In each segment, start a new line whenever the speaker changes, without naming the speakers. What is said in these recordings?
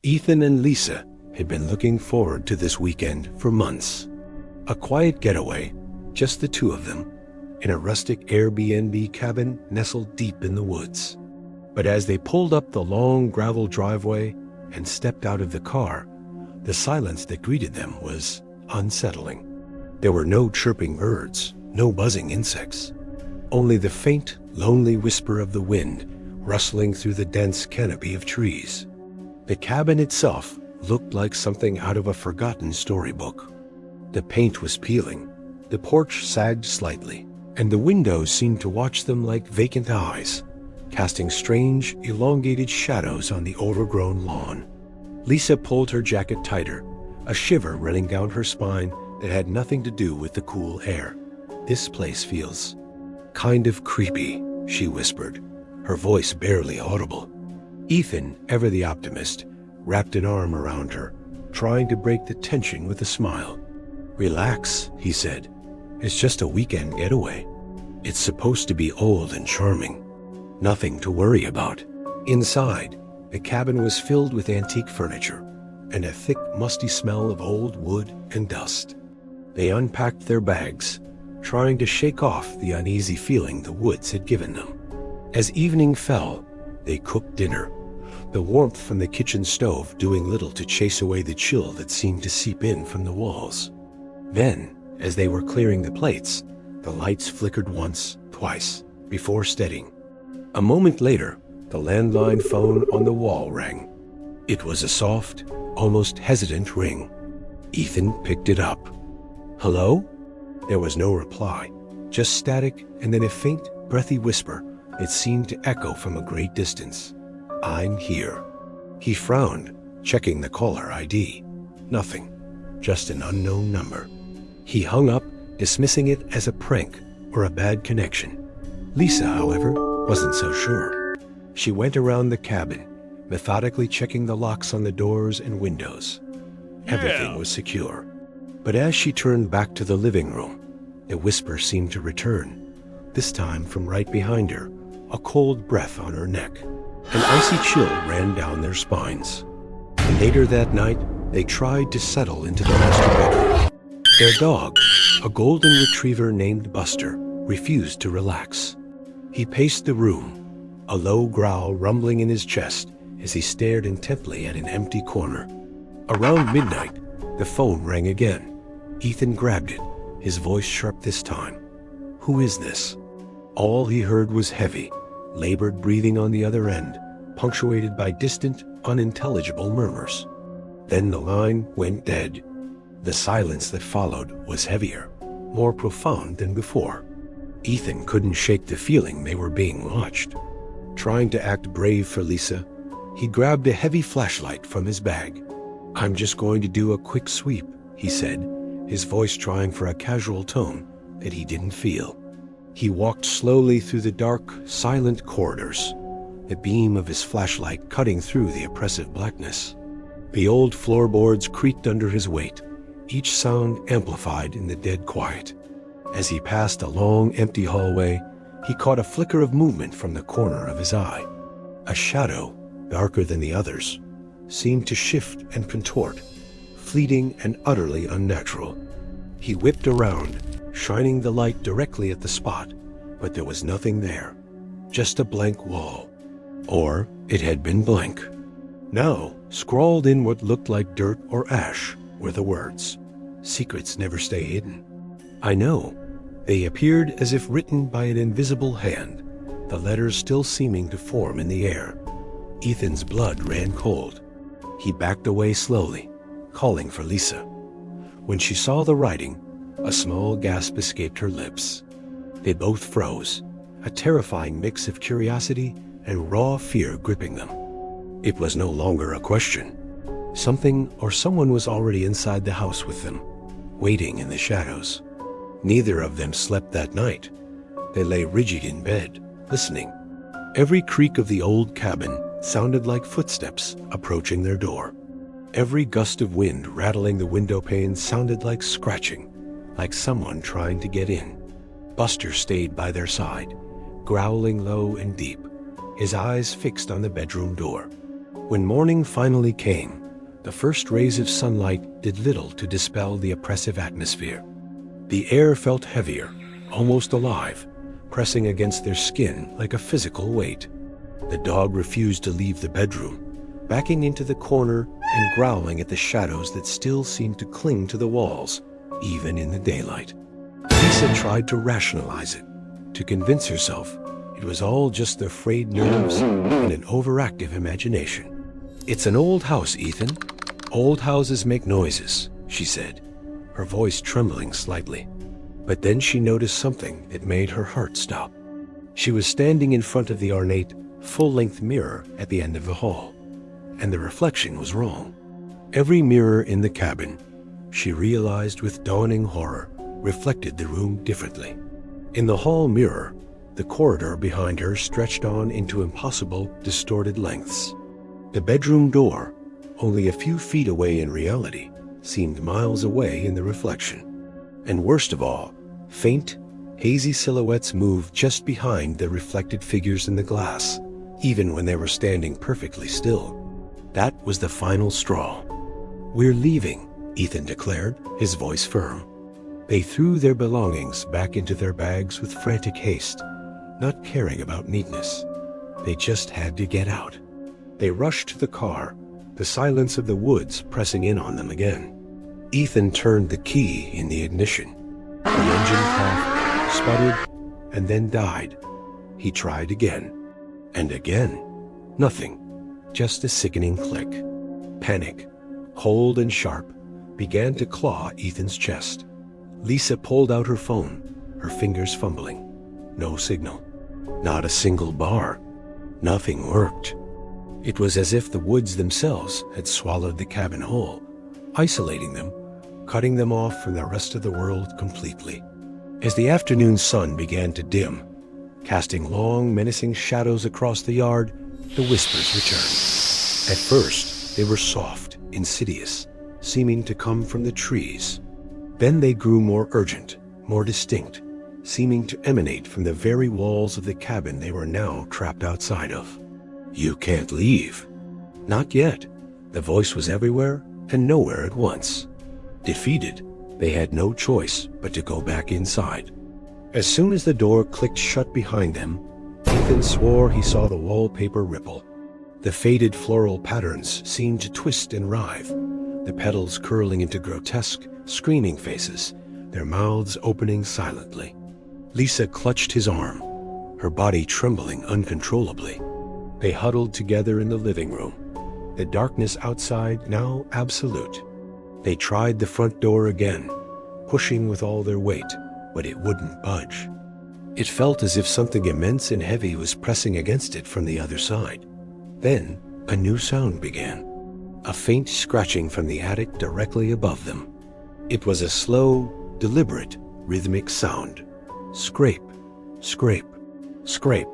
Ethan and Lisa had been looking forward to this weekend for months. A quiet getaway, just the two of them, in a rustic Airbnb cabin nestled deep in the woods. But as they pulled up the long gravel driveway and stepped out of the car, the silence that greeted them was unsettling. There were no chirping birds, no buzzing insects, only the faint, lonely whisper of the wind rustling through the dense canopy of trees. The cabin itself looked like something out of a forgotten storybook. The paint was peeling, the porch sagged slightly, and the windows seemed to watch them like vacant eyes, casting strange, elongated shadows on the overgrown lawn. Lisa pulled her jacket tighter, a shiver running down her spine that had nothing to do with the cool air. "This place feels kind of creepy," she whispered, her voice barely audible. Ethan, ever the optimist, wrapped an arm around her, trying to break the tension with a smile. "Relax," he said. "It's just a weekend getaway. It's supposed to be old and charming. Nothing to worry about." Inside, the cabin was filled with antique furniture and a thick, musty smell of old wood and dust. They unpacked their bags, trying to shake off the uneasy feeling the woods had given them. As evening fell, they cooked dinner, the warmth from the kitchen stove doing little to chase away the chill that seemed to seep in from the walls. Then, as they were clearing the plates, the lights flickered once, twice, before steadying. A moment later, the landline phone on the wall rang. It was a soft, almost hesitant ring. Ethan picked it up. "Hello?" There was no reply, just static and then a faint, breathy whisper that seemed to echo from a great distance. "I'm here." He frowned, checking the caller ID. Nothing, just an unknown number. He hung up, dismissing it as a prank or a bad connection. Lisa, however, wasn't so sure. She went around the cabin, methodically checking the locks on the doors and windows. Everything was secure. But as she turned back to the living room, the whisper seemed to return, this time from right behind her, a cold breath on her neck. An icy chill ran down their spines. And later that night, they tried to settle into the master bedroom. Their dog, a golden retriever named Buster, refused to relax. He paced the room, a low growl rumbling in his chest as he stared intently at an empty corner. Around midnight, the phone rang again. Ethan grabbed it, his voice sharp this time. "Who is this?" All he heard was heavy, labored breathing on the other end, punctuated by distant, unintelligible murmurs. Then the line went dead. The silence that followed was heavier, more profound than before. Ethan couldn't shake the feeling they were being watched. Trying to act brave for Lisa, he grabbed a heavy flashlight from his bag. "I'm just going to do a quick sweep," he said, his voice trying for a casual tone that he didn't feel. He walked slowly through the dark, silent corridors, the beam of his flashlight cutting through the oppressive blackness. The old floorboards creaked under his weight, each sound amplified in the dead quiet. As he passed a long, empty hallway, he caught a flicker of movement from the corner of his eye. A shadow, darker than the others, seemed to shift and contort, fleeting and utterly unnatural. He whipped around, shining the light directly at the spot, but there was nothing there, just a blank wall. Or it had been blank. Now, scrawled in what looked like dirt or ash, were the words, "Secrets never stay hidden." "I know." They appeared as if written by an invisible hand, the letters still seeming to form in the air. Ethan's blood ran cold. He backed away slowly, calling for Lisa. When she saw the writing, a small gasp escaped her lips. They both froze, a terrifying mix of curiosity and raw fear gripping them. It was no longer a question. Something or someone was already inside the house with them, waiting in the shadows. Neither of them slept that night. They lay rigid in bed, listening. Every creak of the old cabin sounded like footsteps approaching their door. Every gust of wind rattling the window panes sounded like scratching, like someone trying to get in. Buster stayed by their side, growling low and deep, his eyes fixed on the bedroom door. When morning finally came, the first rays of sunlight did little to dispel the oppressive atmosphere. The air felt heavier, almost alive, pressing against their skin like a physical weight. The dog refused to leave the bedroom, backing into the corner and growling at the shadows that still seemed to cling to the walls, even in the daylight. Lisa tried to rationalize it, to convince herself it was all just the frayed nerves and an overactive imagination. "It's an old house, Ethan. Old houses make noises," she said, her voice trembling slightly. But then she noticed something that made her heart stop. She was standing in front of the ornate, full-length mirror at the end of the hall, and the reflection was wrong. Every mirror in the cabin, she realized with dawning horror, reflected the room differently. In the hall mirror, the corridor behind her stretched on into impossible, distorted lengths. The bedroom door, only a few feet away in reality, seemed miles away in the reflection. And worst of all, faint, hazy silhouettes moved just behind the reflected figures in the glass, even when they were standing perfectly still. That was the final straw. "We're leaving," Ethan declared, his voice firm. They threw their belongings back into their bags with frantic haste, not caring about neatness. They just had to get out. They rushed to the car, the silence of the woods pressing in on them again. Ethan turned the key in the ignition. The engine coughed, sputtered, and then died. He tried again, and again. Nothing, just a sickening click. Panic, cold and sharp, began to claw Ethan's chest. Lisa pulled out her phone, her fingers fumbling. No signal. Not a single bar. Nothing worked. It was as if the woods themselves had swallowed the cabin whole, isolating them, cutting them off from the rest of the world completely. As the afternoon sun began to dim, casting long, menacing shadows across the yard, the whispers returned. At first, they were soft, insidious, seeming to come from the trees. Then they grew more urgent, more distinct, seeming to emanate from the very walls of the cabin they were now trapped outside of. "You can't leave." Not yet. The voice was everywhere and nowhere at once. Defeated, they had no choice but to go back inside. As soon as the door clicked shut behind them, Ethan swore he saw the wallpaper ripple. The faded floral patterns seemed to twist and writhe, the petals curling into grotesque, screaming faces, their mouths opening silently. Lisa clutched his arm, her body trembling uncontrollably. They huddled together in the living room, the darkness outside now absolute. They tried the front door again, pushing with all their weight, but it wouldn't budge. It felt as if something immense and heavy was pressing against it from the other side. Then a new sound began, a faint scratching from the attic directly above them. It was a slow, deliberate, rhythmic sound. Scrape, scrape, scrape,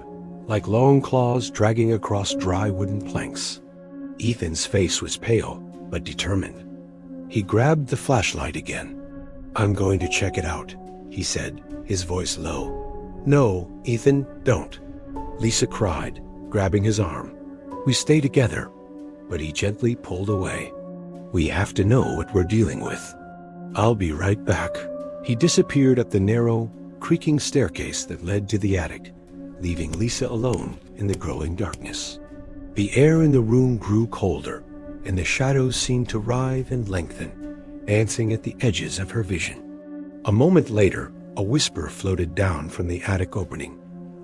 like long claws dragging across dry wooden planks. Ethan's face was pale, but determined. He grabbed the flashlight again. "I'm going to check it out," he said, his voice low. "No, Ethan, don't," Lisa cried, grabbing his arm. "We stay together," but he gently pulled away. "We have to know what we're dealing with. I'll be right back." He disappeared up the narrow, creaking staircase that led to the attic, leaving Lisa alone in the growing darkness. The air in the room grew colder, and the shadows seemed to writhe and lengthen, dancing at the edges of her vision. A moment later, a whisper floated down from the attic opening,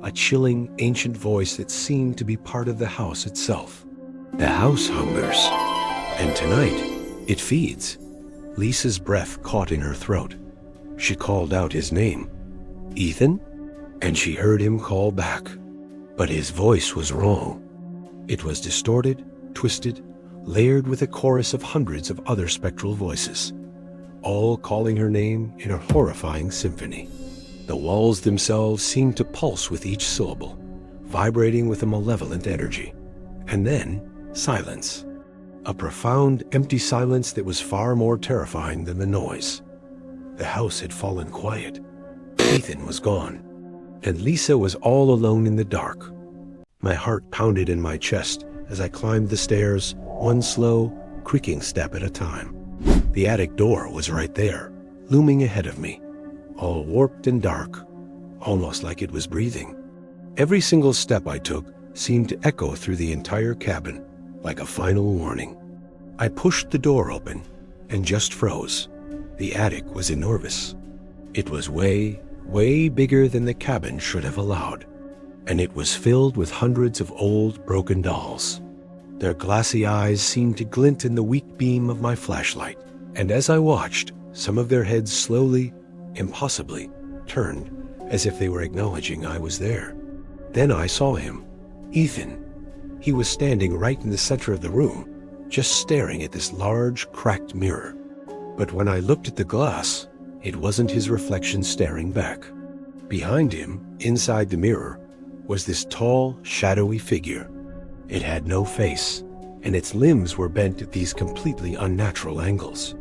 a chilling, ancient voice that seemed to be part of the house itself. "The house hungers, and tonight it feeds." Lisa's breath caught in her throat. She called out his name. "Ethan?" And she heard him call back. But his voice was wrong. It was distorted, twisted, layered with a chorus of hundreds of other spectral voices, all calling her name in a horrifying symphony. The walls themselves seemed to pulse with each syllable, vibrating with a malevolent energy. And then, silence. A profound, empty silence that was far more terrifying than the noise. The house had fallen quiet. Ethan was gone, and Lisa was all alone in the dark. My heart pounded in my chest as I climbed the stairs, one slow, creaking step at a time. The attic door was right there, looming ahead of me, all warped and dark, almost like it was breathing. Every single step I took seemed to echo through the entire cabin, like a final warning. I pushed the door open and just froze. The attic was enormous. It was way, way bigger than the cabin should have allowed, and it was filled with hundreds of old, broken dolls. Their glassy eyes seemed to glint in the weak beam of my flashlight, and as I watched, some of their heads slowly, impossibly, turned as if they were acknowledging I was there. Then I saw him, Ethan. He was standing right in the center of the room, just staring at this large, cracked mirror. But when I looked at the glass, it wasn't his reflection staring back. Behind him, inside the mirror, was this tall, shadowy figure. It had no face, and its limbs were bent at these completely unnatural angles.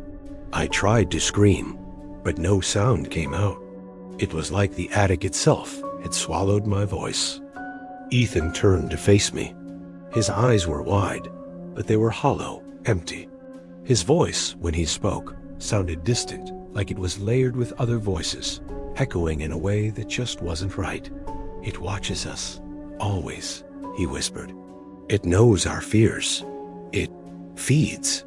I tried to scream, but no sound came out. It was like the attic itself had swallowed my voice. Ethan turned to face me. His eyes were wide, but they were hollow, empty. His voice, when he spoke, sounded distant, like it was layered with other voices, echoing in a way that just wasn't right. "It watches us, always," he whispered. "It knows our fears. It feeds."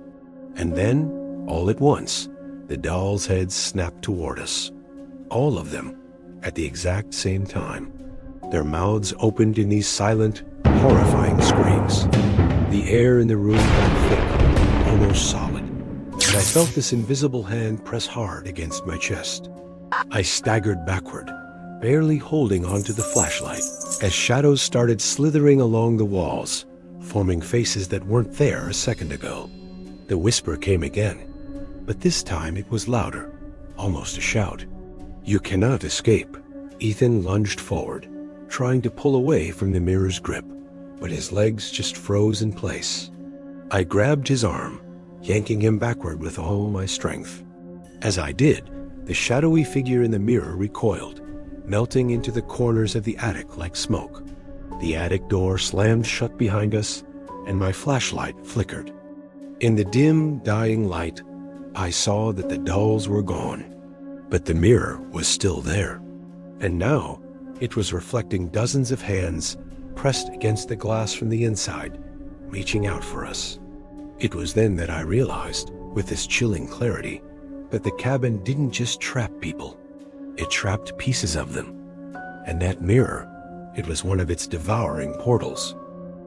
And then, all at once, the dolls' heads snapped toward us. All of them, at the exact same time. Their mouths opened in these silent, horrifying screams. The air in the room got thick, almost solid, and I felt this invisible hand press hard against my chest. I staggered backward, barely holding onto the flashlight, as shadows started slithering along the walls, forming faces that weren't there a second ago. The whisper came again, but this time it was louder, almost a shout. "You cannot escape." Ethan lunged forward, trying to pull away from the mirror's grip, but his legs just froze in place. I grabbed his arm, yanking him backward with all my strength. As I did, the shadowy figure in the mirror recoiled, melting into the corners of the attic like smoke. The attic door slammed shut behind us, and my flashlight flickered. In the dim, dying light, I saw that the dolls were gone, but the mirror was still there. And now, it was reflecting dozens of hands pressed against the glass from the inside, reaching out for us. It was then that I realized, with this chilling clarity, that the cabin didn't just trap people. It trapped pieces of them. And that mirror, it was one of its devouring portals.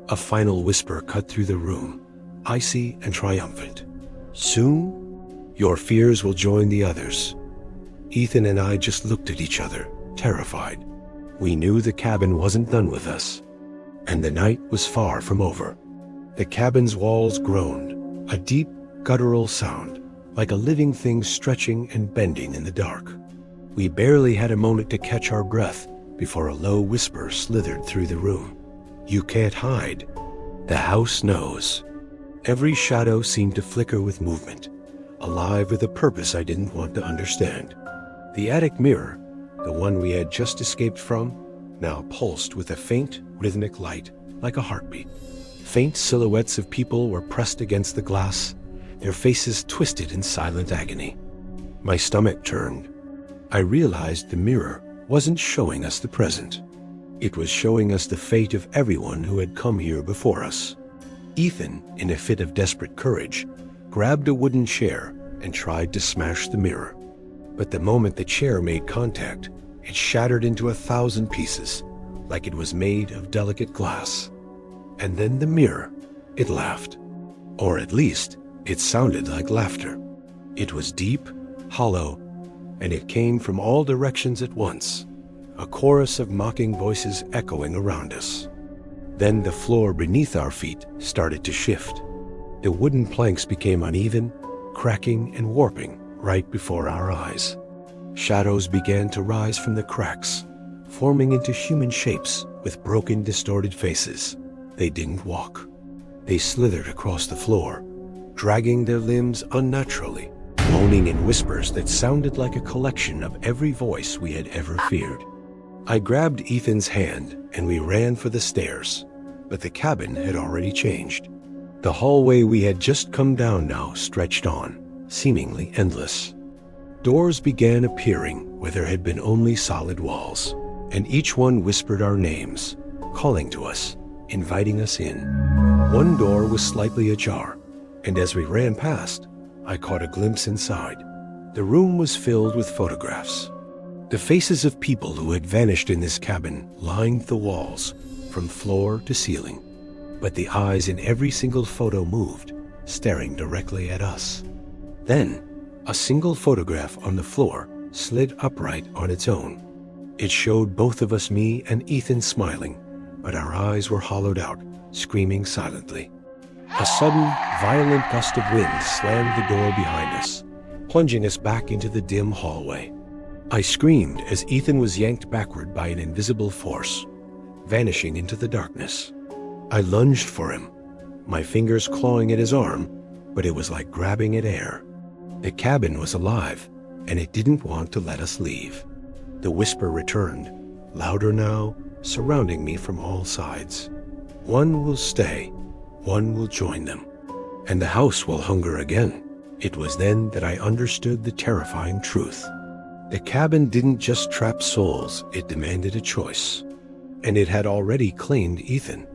A final whisper cut through the room, icy and triumphant. "Soon, your fears will join the others." Ethan and I just looked at each other, terrified. We knew the cabin wasn't done with us, and the night was far from over. The cabin's walls groaned, a deep, guttural sound, like a living thing stretching and bending in the dark. We barely had a moment to catch our breath before a low whisper slithered through the room. "You can't hide. The house knows." Every shadow seemed to flicker with movement, alive with a purpose I didn't want to understand. The attic mirror, the one we had just escaped from, now pulsed with a faint, rhythmic light, like a heartbeat. Faint silhouettes of people were pressed against the glass, their faces twisted in silent agony. My stomach turned. I realized the mirror wasn't showing us the present. It was showing us the fate of everyone who had come here before us. Ethan, in a fit of desperate courage, grabbed a wooden chair and tried to smash the mirror. But the moment the chair made contact, it shattered into 1,000 pieces, like it was made of delicate glass. And then the mirror, it laughed. Or at least, it sounded like laughter. It was deep, hollow, and it came from all directions at once, a chorus of mocking voices echoing around us. Then the floor beneath our feet started to shift. The wooden planks became uneven, cracking and warping right before our eyes. Shadows began to rise from the cracks, forming into human shapes with broken, distorted faces. They didn't walk. They slithered across the floor, dragging their limbs unnaturally, moaning in whispers that sounded like a collection of every voice we had ever feared. I grabbed Ethan's hand and we ran for the stairs. But the cabin had already changed. The hallway we had just come down now stretched on, seemingly endless. Doors began appearing where there had been only solid walls, and each one whispered our names, calling to us, inviting us in. One door was slightly ajar, and as we ran past, I caught a glimpse inside. The room was filled with photographs. The faces of people who had vanished in this cabin lined the walls, from floor to ceiling. But the eyes in every single photo moved, staring directly at us. Then, a single photograph on the floor slid upright on its own. It showed both of us, me and Ethan, smiling, but our eyes were hollowed out, screaming silently. A sudden, violent gust of wind slammed the door behind us, plunging us back into the dim hallway. I screamed as Ethan was yanked backward by an invisible force, vanishing into the darkness. I lunged for him, my fingers clawing at his arm, but it was like grabbing at air. The cabin was alive, and it didn't want to let us leave. The whisper returned, louder now, surrounding me from all sides. One will stay, one will join them, and the house will hunger again. It was then that I understood the terrifying truth. The cabin didn't just trap souls, it demanded a choice. And it had already claimed Ethan.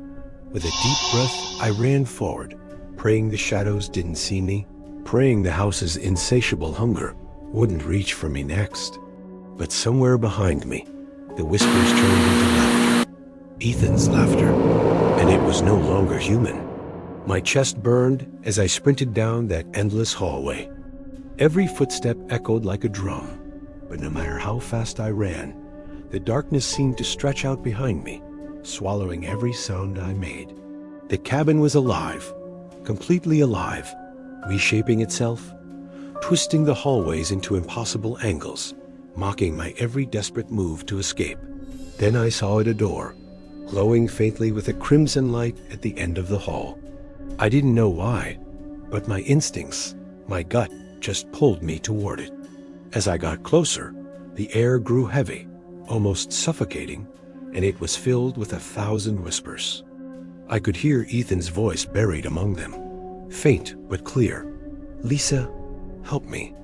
With a deep breath, I ran forward, praying the shadows didn't see me, praying the house's insatiable hunger wouldn't reach for me next. But somewhere behind me, the whispers turned into laughter. Ethan's laughter, and it was no longer human. My chest burned as I sprinted down that endless hallway. Every footstep echoed like a drum, but no matter how fast I ran, the darkness seemed to stretch out behind me, swallowing every sound I made. The cabin was alive, completely alive, reshaping itself, twisting the hallways into impossible angles, mocking my every desperate move to escape. Then I saw it a door, glowing faintly with a crimson light at the end of the hall. I didn't know why, but my instincts, my gut, just pulled me toward it. As I got closer, the air grew heavy, almost suffocating, and it was filled with 1,000 whispers. I could hear Ethan's voice buried among them, faint but clear. "Lisa, help me.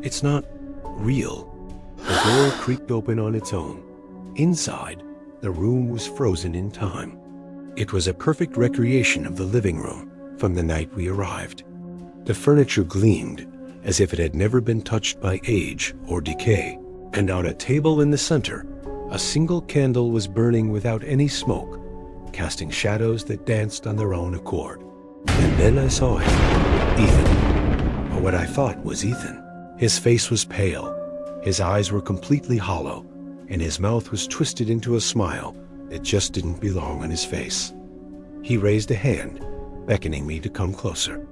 It's not real." The door creaked open on its own. Inside, the room was frozen in time. It was a perfect recreation of the living room from the night we arrived. The furniture gleamed as if it had never been touched by age or decay, and on a table in the center, a single candle was burning without any smoke, casting shadows that danced on their own accord. And then I saw him, Ethan, or what I thought was Ethan. His face was pale, his eyes were completely hollow, and his mouth was twisted into a smile that just didn't belong on his face. He raised a hand, beckoning me to come closer.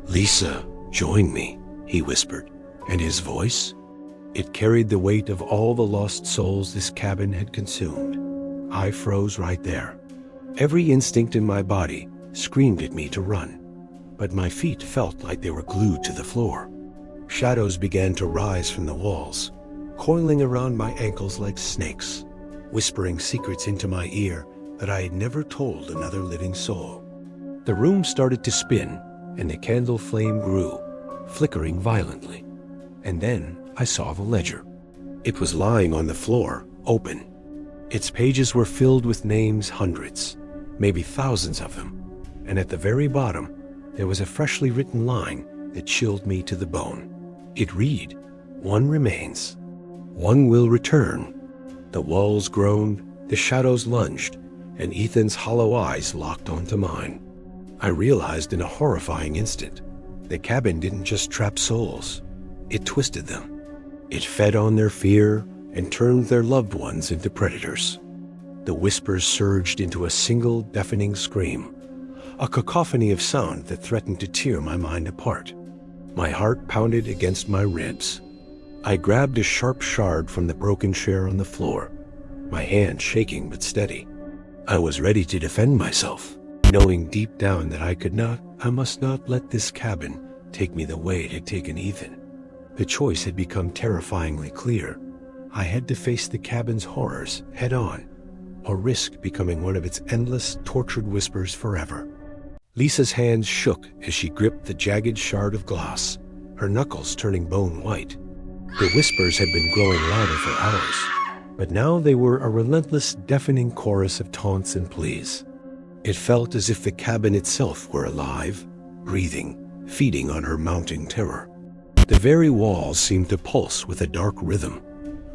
"Lisa, join me," he whispered, and his voice, it carried the weight of all the lost souls this cabin had consumed. I froze right there. Every instinct in my body screamed at me to run, but my feet felt like they were glued to the floor. Shadows began to rise from the walls, coiling around my ankles like snakes, whispering secrets into my ear that I had never told another living soul. The room started to spin, and the candle flame grew, flickering violently. And then I saw the ledger. It was lying on the floor, open. Its pages were filled with names, hundreds, maybe thousands of them. And at the very bottom, there was a freshly written line that chilled me to the bone. It read, "One remains. One will return." The walls groaned, the shadows lunged, and Ethan's hollow eyes locked onto mine. I realized in a horrifying instant, the cabin didn't just trap souls, it twisted them. It fed on their fear and turned their loved ones into predators. The whispers surged into a single deafening scream, a cacophony of sound that threatened to tear my mind apart. My heart pounded against my ribs. I grabbed a sharp shard from the broken chair on the floor, my hand shaking but steady. I was ready to defend myself, knowing deep down that I must not let this cabin take me the way it had taken Ethan. The choice had become terrifyingly clear. I had to face the cabin's horrors head on, or risk becoming one of its endless, tortured whispers forever. Lisa's hands shook as she gripped the jagged shard of glass, her knuckles turning bone white. The whispers had been growing louder for hours, but now they were a relentless, deafening chorus of taunts and pleas. It felt as if the cabin itself were alive, breathing, feeding on her mounting terror. The very walls seemed to pulse with a dark rhythm,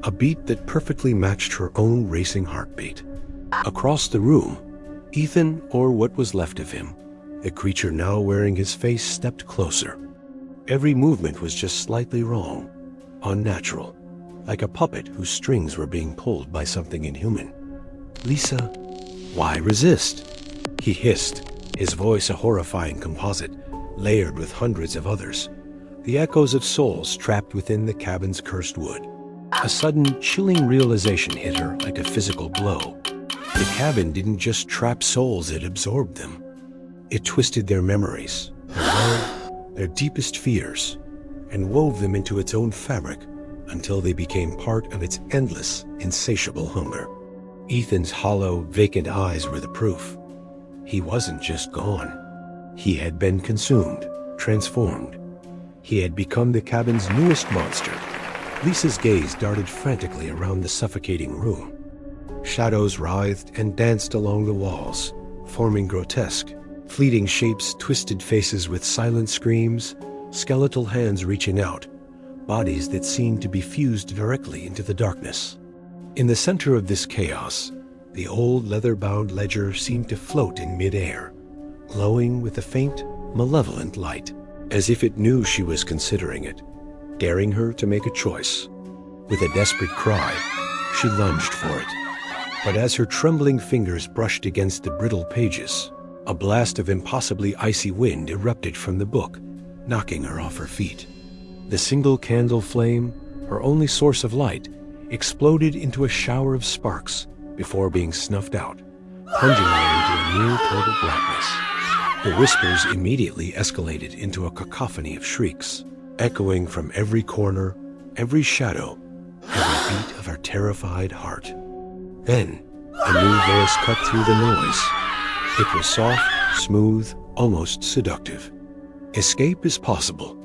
a beat that perfectly matched her own racing heartbeat. Across the room, Ethan, or what was left of him, the creature now wearing his face, stepped closer. Every movement was just slightly wrong, unnatural, like a puppet whose strings were being pulled by something inhuman. "Lisa, why resist?" he hissed, his voice a horrifying composite, layered with hundreds of others, the echoes of souls trapped within the cabin's cursed wood. A sudden, chilling realization hit her like a physical blow. The cabin didn't just trap souls, it absorbed them. It twisted their memories, their love, their deepest fears, and wove them into its own fabric until they became part of its endless, insatiable hunger. Ethan's hollow, vacant eyes were the proof. He wasn't just gone. He had been consumed, transformed. He had become the cabin's newest monster. Lisa's gaze darted frantically around the suffocating room. Shadows writhed and danced along the walls, forming grotesque, fleeting shapes, twisted faces with silent screams, skeletal hands reaching out, bodies that seemed to be fused directly into the darkness. In the center of this chaos, the old leather-bound ledger seemed to float in midair, glowing with a faint, malevolent light, as if it knew she was considering it, daring her to make a choice. With a desperate cry, she lunged for it. But as her trembling fingers brushed against the brittle pages, a blast of impossibly icy wind erupted from the book, knocking her off her feet. The single candle flame, her only source of light, exploded into a shower of sparks before being snuffed out, plunging her into a near total blackness. The whispers immediately escalated into a cacophony of shrieks, echoing from every corner, every shadow, every beat of her terrified heart. Then, a new voice cut through the noise. It was soft, smooth, almost seductive. Escape is possible,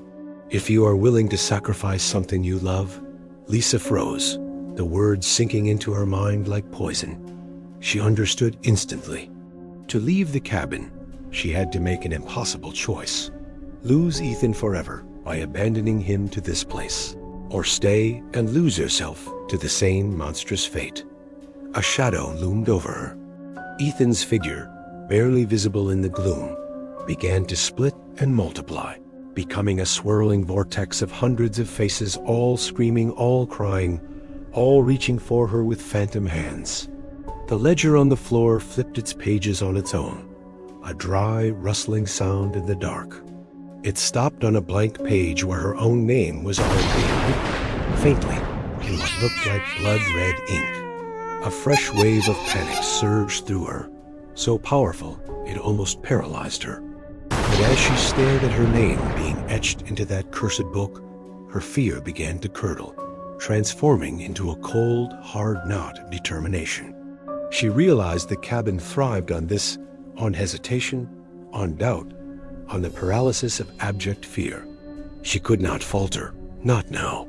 if you are willing to sacrifice something you love. Lisa froze, the words sinking into her mind like poison. She understood instantly. To leave the cabin, she had to make an impossible choice. Lose Ethan forever by abandoning him to this place, or stay and lose herself to the same monstrous fate. A shadow loomed over her. Ethan's figure, barely visible in the gloom, began to split and multiply, becoming a swirling vortex of hundreds of faces, all screaming, all crying, all reaching for her with phantom hands. The ledger on the floor flipped its pages on its own, a dry, rustling sound in the dark. It stopped on a blank page where her own name was already written, faintly, in what looked like blood-red ink. A fresh wave of panic surged through her, so powerful it almost paralyzed her. But as she stared at her name being etched into that cursed book, her fear began to curdle, transforming into a cold, hard knot of determination. She realized the cabin thrived on this, on hesitation, on doubt, on the paralysis of abject fear. She could not falter, not now.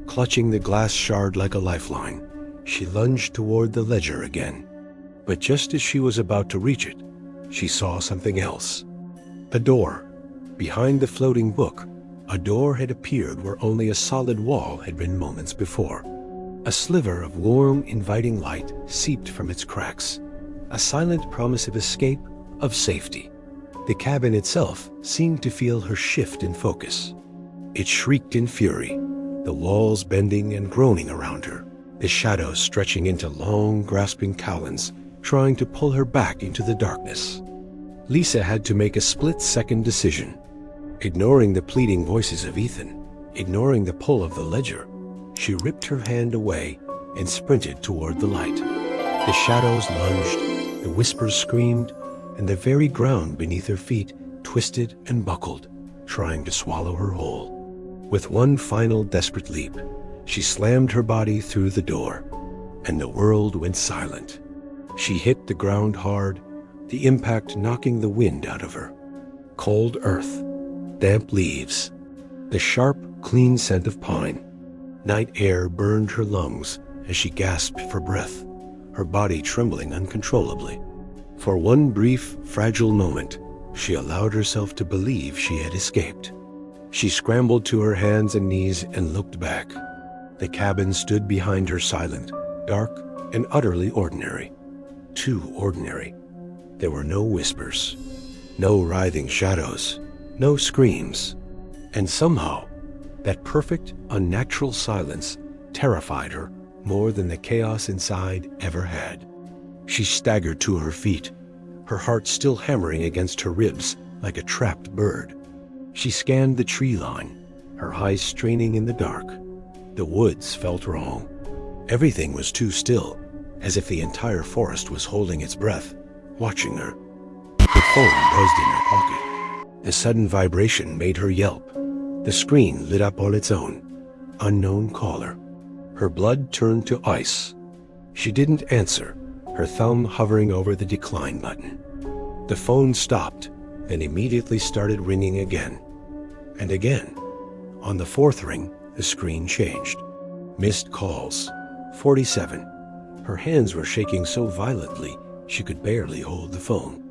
Clutching the glass shard like a lifeline, she lunged toward the ledger again. But just as she was about to reach it, she saw something else. A door. Behind the floating book, a door had appeared where only a solid wall had been moments before. A sliver of warm, inviting light seeped from its cracks, a silent promise of escape, of safety. The cabin itself seemed to feel her shift in focus. It shrieked in fury, the walls bending and groaning around her, the shadows stretching into long, grasping talons, trying to pull her back into the darkness. Lisa had to make a split-second decision. Ignoring the pleading voices of Ethan, ignoring the pull of the ledger, she ripped her hand away and sprinted toward the light. The shadows lunged, the whispers screamed, and the very ground beneath her feet twisted and buckled, trying to swallow her whole. With one final desperate leap, she slammed her body through the door, and the world went silent. She hit the ground hard, the impact knocking the wind out of her. Cold earth, damp leaves, the sharp, clean scent of pine. Night air burned her lungs as she gasped for breath, her body trembling uncontrollably. For one brief, fragile moment, she allowed herself to believe she had escaped. She scrambled to her hands and knees and looked back. The cabin stood behind her silent, dark, and utterly ordinary. Too ordinary. There were no whispers, no writhing shadows, no screams. And somehow, that perfect, unnatural silence terrified her more than the chaos inside ever had. She staggered to her feet, her heart still hammering against her ribs like a trapped bird. She scanned the tree line, her eyes straining in the dark. The woods felt wrong. Everything was too still, as if the entire forest was holding its breath, watching her. The phone buzzed in her pocket. The sudden vibration made her yelp. The screen lit up on its own. Unknown caller. Her blood turned to ice. She didn't answer, her thumb hovering over the decline button. The phone stopped, then immediately started ringing again. And again. On the fourth ring, the screen changed. Missed calls. 47. Her hands were shaking so violently she could barely hold the phone.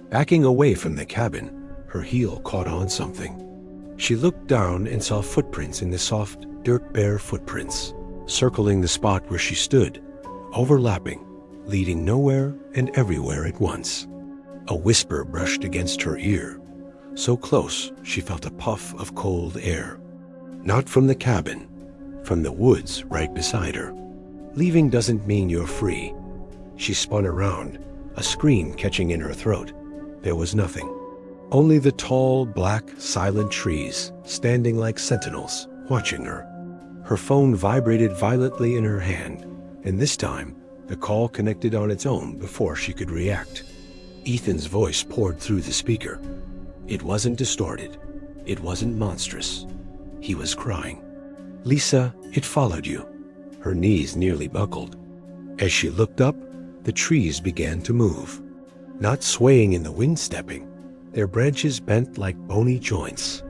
Backing away from the cabin, her heel caught on something. She looked down and saw footprints in the soft, dirt-bare footprints, circling the spot where she stood, overlapping, leading nowhere and everywhere at once. A whisper brushed against her ear, so close she felt a puff of cold air. Not from the cabin, from the woods right beside her. Leaving doesn't mean you're free. She spun around, a scream catching in her throat. There was nothing. Only the tall, black, silent trees, standing like sentinels, watching her. Her phone vibrated violently in her hand, and this time, the call connected on its own before she could react. Ethan's voice poured through the speaker. It wasn't distorted. It wasn't monstrous. He was crying. "Lisa, it followed you." Her knees nearly buckled. As she looked up, the trees began to move. Not swaying in the wind stepping, their branches bent like bony joints.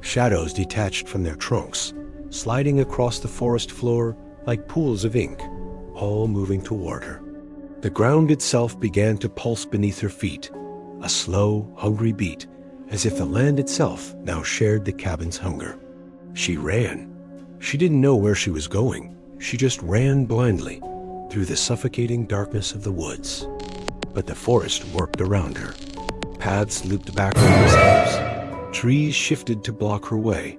Shadows detached from their trunks, sliding across the forest floor like pools of ink, all moving toward her. The ground itself began to pulse beneath her feet, a slow, hungry beat, as if the land itself now shared the cabin's hunger. She ran. She didn't know where she was going. She just ran blindly through the suffocating darkness of the woods. But the forest worked around her. Paths looped back from themselves. Trees shifted to block her way.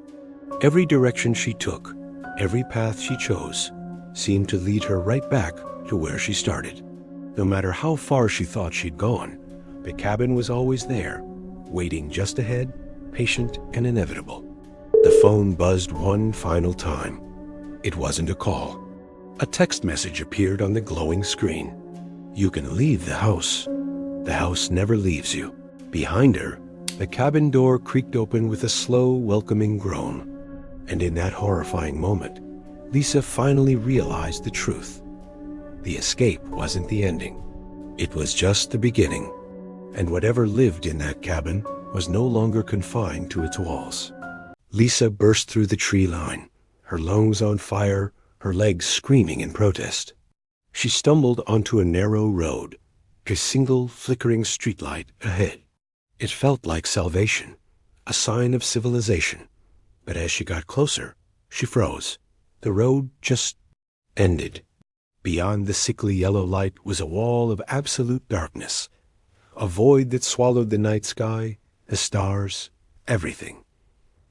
Every direction she took, every path she chose, seemed to lead her right back to where she started. No matter how far she thought she'd gone, the cabin was always there, waiting just ahead, patient and inevitable. The phone buzzed one final time. It wasn't a call. A text message appeared on the glowing screen. "You can leave the house. The house never leaves you." Behind her, the cabin door creaked open with a slow, welcoming groan. And in that horrifying moment, Lisa finally realized the truth. The escape wasn't the ending. It was just the beginning. And whatever lived in that cabin was no longer confined to its walls. Lisa burst through the tree line, her lungs on fire, her legs screaming in protest. She stumbled onto a narrow road, a single flickering streetlight ahead. It felt like salvation, a sign of civilization. But as she got closer, she froze. The road just ended. Beyond the sickly yellow light was a wall of absolute darkness, a void that swallowed the night sky, the stars, everything.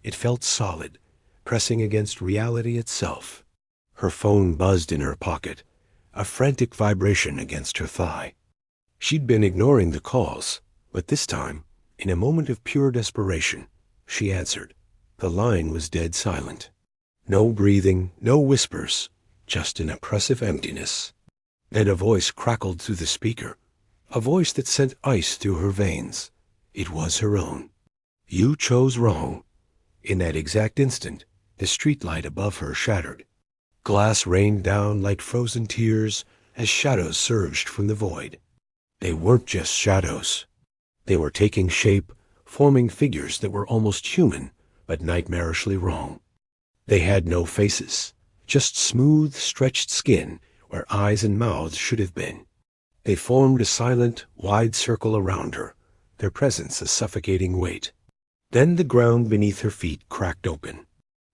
It felt solid, pressing against reality itself. Her phone buzzed in her pocket, a frantic vibration against her thigh. She'd been ignoring the calls, but this time, in a moment of pure desperation, she answered. The line was dead silent. No breathing, no whispers, just an oppressive emptiness. Then a voice crackled through the speaker, a voice that sent ice through her veins. It was her own. "You chose wrong." In that exact instant, the streetlight above her shattered. Glass rained down like frozen tears, as shadows surged from the void. They weren't just shadows. They were taking shape, forming figures that were almost human, but nightmarishly wrong. They had no faces, just smooth, stretched skin where eyes and mouths should have been. They formed a silent, wide circle around her, their presence a suffocating weight. Then the ground beneath her feet cracked open.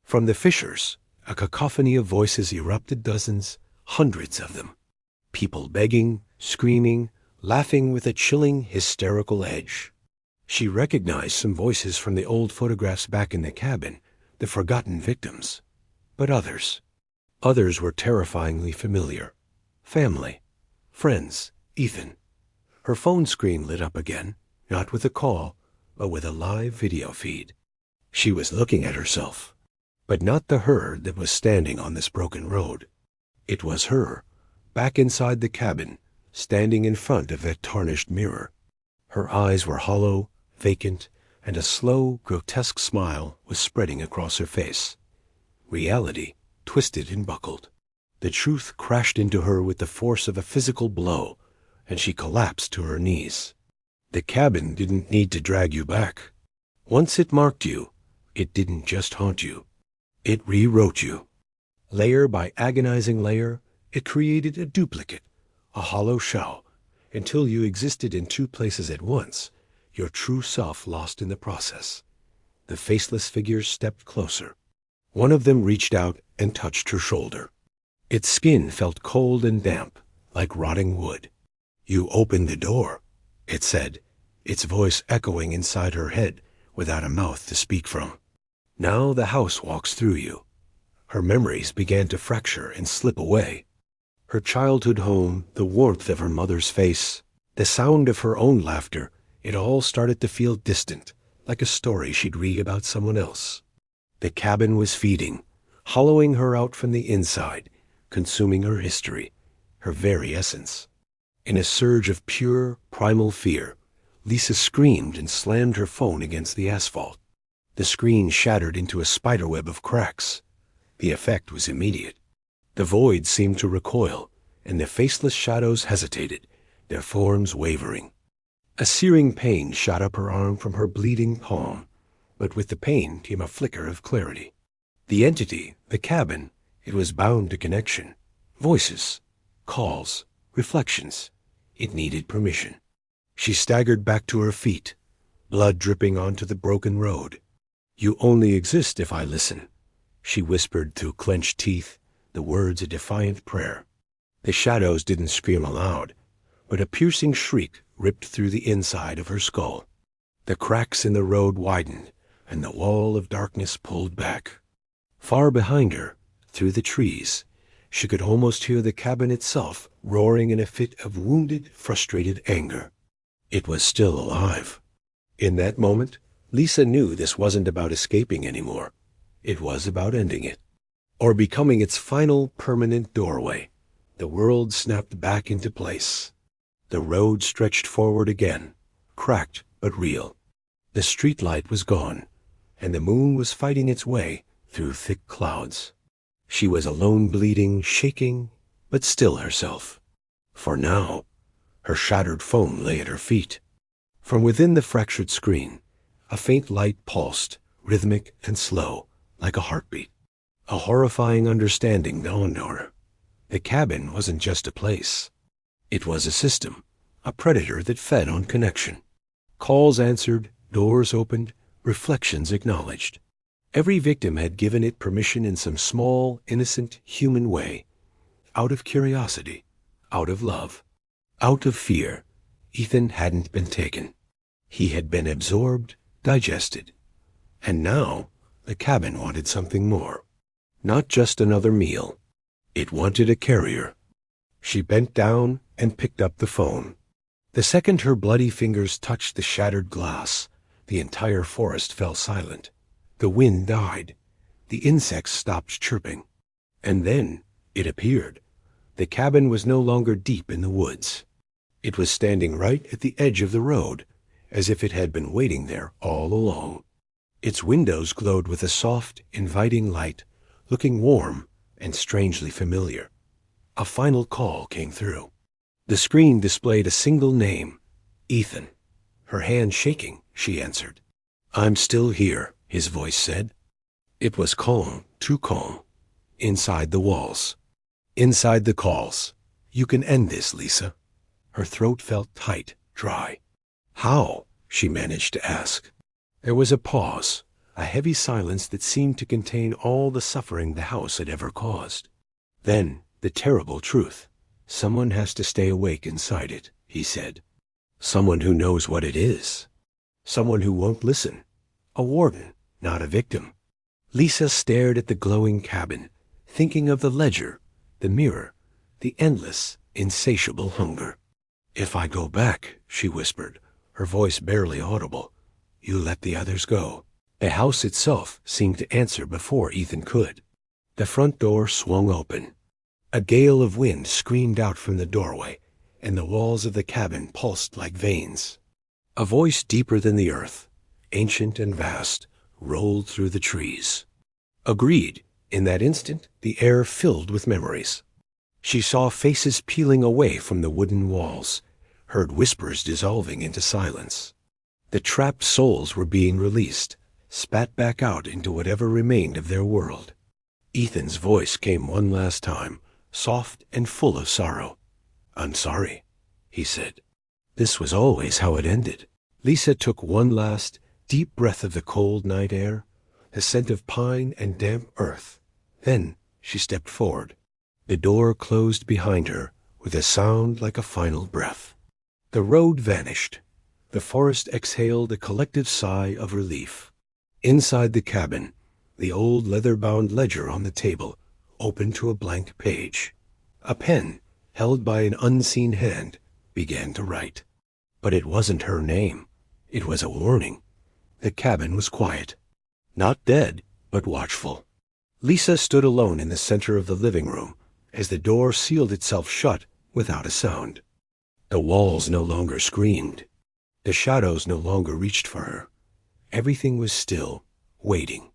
From the fissures, a cacophony of voices erupted, dozens, hundreds of them. People begging, screaming, laughing with a chilling, hysterical edge. She recognized some voices from the old photographs back in the cabin, the forgotten victims. But others were terrifyingly familiar. Family, friends, Ethan. Her phone screen lit up again, not with a call, but with a live video feed. She was looking at herself, but not the her that was standing on this broken road. It was her, back inside the cabin, standing in front of that tarnished mirror. Her eyes were hollow, vacant, and a slow, grotesque smile was spreading across her face. Reality twisted and buckled. The truth crashed into her with the force of a physical blow, and she collapsed to her knees. The cabin didn't need to drag you back. Once it marked you, it didn't just haunt you. It rewrote you. Layer by agonizing layer, it created a duplicate, a hollow shell, until you existed in two places at once, your true self lost in the process. The faceless figures stepped closer. One of them reached out and touched her shoulder. Its skin felt cold and damp, like rotting wood. "You opened the door," it said, its voice echoing inside her head without a mouth to speak from. "Now the house walks through you." Her memories began to fracture and slip away. Her childhood home, the warmth of her mother's face, the sound of her own laughter, it all started to feel distant, like a story she'd read about someone else. The cabin was feeding, hollowing her out from the inside, consuming her history, her very essence. In a surge of pure, primal fear, Lisa screamed and slammed her phone against the asphalt. The screen shattered into a spiderweb of cracks. The effect was immediate. The void seemed to recoil, and the faceless shadows hesitated, their forms wavering. A searing pain shot up her arm from her bleeding palm, but with the pain came a flicker of clarity. The entity, the cabin, it was bound to connection. Voices, calls, reflections. It needed permission. She staggered back to her feet, blood dripping onto the broken road. "You only exist if I listen," she whispered through clenched teeth, the words a defiant prayer. The shadows didn't scream aloud, but a piercing shriek ripped through the inside of her skull. The cracks in the road widened, and the wall of darkness pulled back. Far behind her, through the trees, she could almost hear the cabin itself roaring in a fit of wounded, frustrated anger. It was still alive. In that moment, Lisa knew this wasn't about escaping anymore. It was about ending it, or becoming its final permanent doorway. The world snapped back into place. The road stretched forward again, cracked but real. The streetlight was gone, and the moon was fighting its way through thick clouds. She was alone, bleeding, shaking, but still herself. For now, her shattered phone lay at her feet. From within the fractured screen, a faint light pulsed, rhythmic and slow, like a heartbeat. A horrifying understanding dawned on her. The cabin wasn't just a place. It was a system, a predator that fed on connection. Calls answered, doors opened, reflections acknowledged. Every victim had given it permission in some small, innocent, human way. Out of curiosity, out of love, out of fear, Ethan hadn't been taken. He had been absorbed, digested. And now, the cabin wanted something more. Not just another meal. It wanted a carrier. She bent down and picked up the phone. The second her bloody fingers touched the shattered glass, the entire forest fell silent. The wind died. The insects stopped chirping. And then it appeared. The cabin was no longer deep in the woods. It was standing right at the edge of the road, as if it had been waiting there all along. Its windows glowed with a soft, inviting light, looking warm and strangely familiar. A final call came through. The screen displayed a single name, Ethan. Her hand shaking, she answered. "I'm still here," his voice said. It was calm, too calm. Inside the walls. Inside the calls. "You can end this, Lisa." Her throat felt tight, dry. "How?" she managed to ask. There was a pause, a heavy silence that seemed to contain all the suffering the house had ever caused. Then, the terrible truth. "Someone has to stay awake inside it," he said. "Someone who knows what it is. Someone who won't listen. A warden, not a victim." Lisa stared at the glowing cabin, thinking of the ledger, the mirror, the endless, insatiable hunger. "If I go back," she whispered, her voice barely audible, "you let the others go." The house itself seemed to answer before Ethan could. The front door swung open. A gale of wind screamed out from the doorway, and the walls of the cabin pulsed like veins. A voice deeper than the earth, ancient and vast, rolled through the trees. Agreed, in that instant the air filled with memories. She saw faces peeling away from the wooden walls, heard whispers dissolving into silence. The trapped souls were being released, spat back out into whatever remained of their world. Ethan's voice came one last time, soft and full of sorrow. "I'm sorry," he said. This was always how it ended. Lisa took one last, deep breath of the cold night air, the scent of pine and damp earth. Then she stepped forward. The door closed behind her with a sound like a final breath. The road vanished. The forest exhaled a collective sigh of relief. Inside the cabin, the old leather-bound ledger on the table opened to a blank page. A pen, held by an unseen hand, began to write. But it wasn't her name. It was a warning. The cabin was quiet. Not dead, but watchful. Lisa stood alone in the center of the living room as the door sealed itself shut without a sound. The walls no longer screamed. The shadows no longer reached for her. Everything was still, waiting.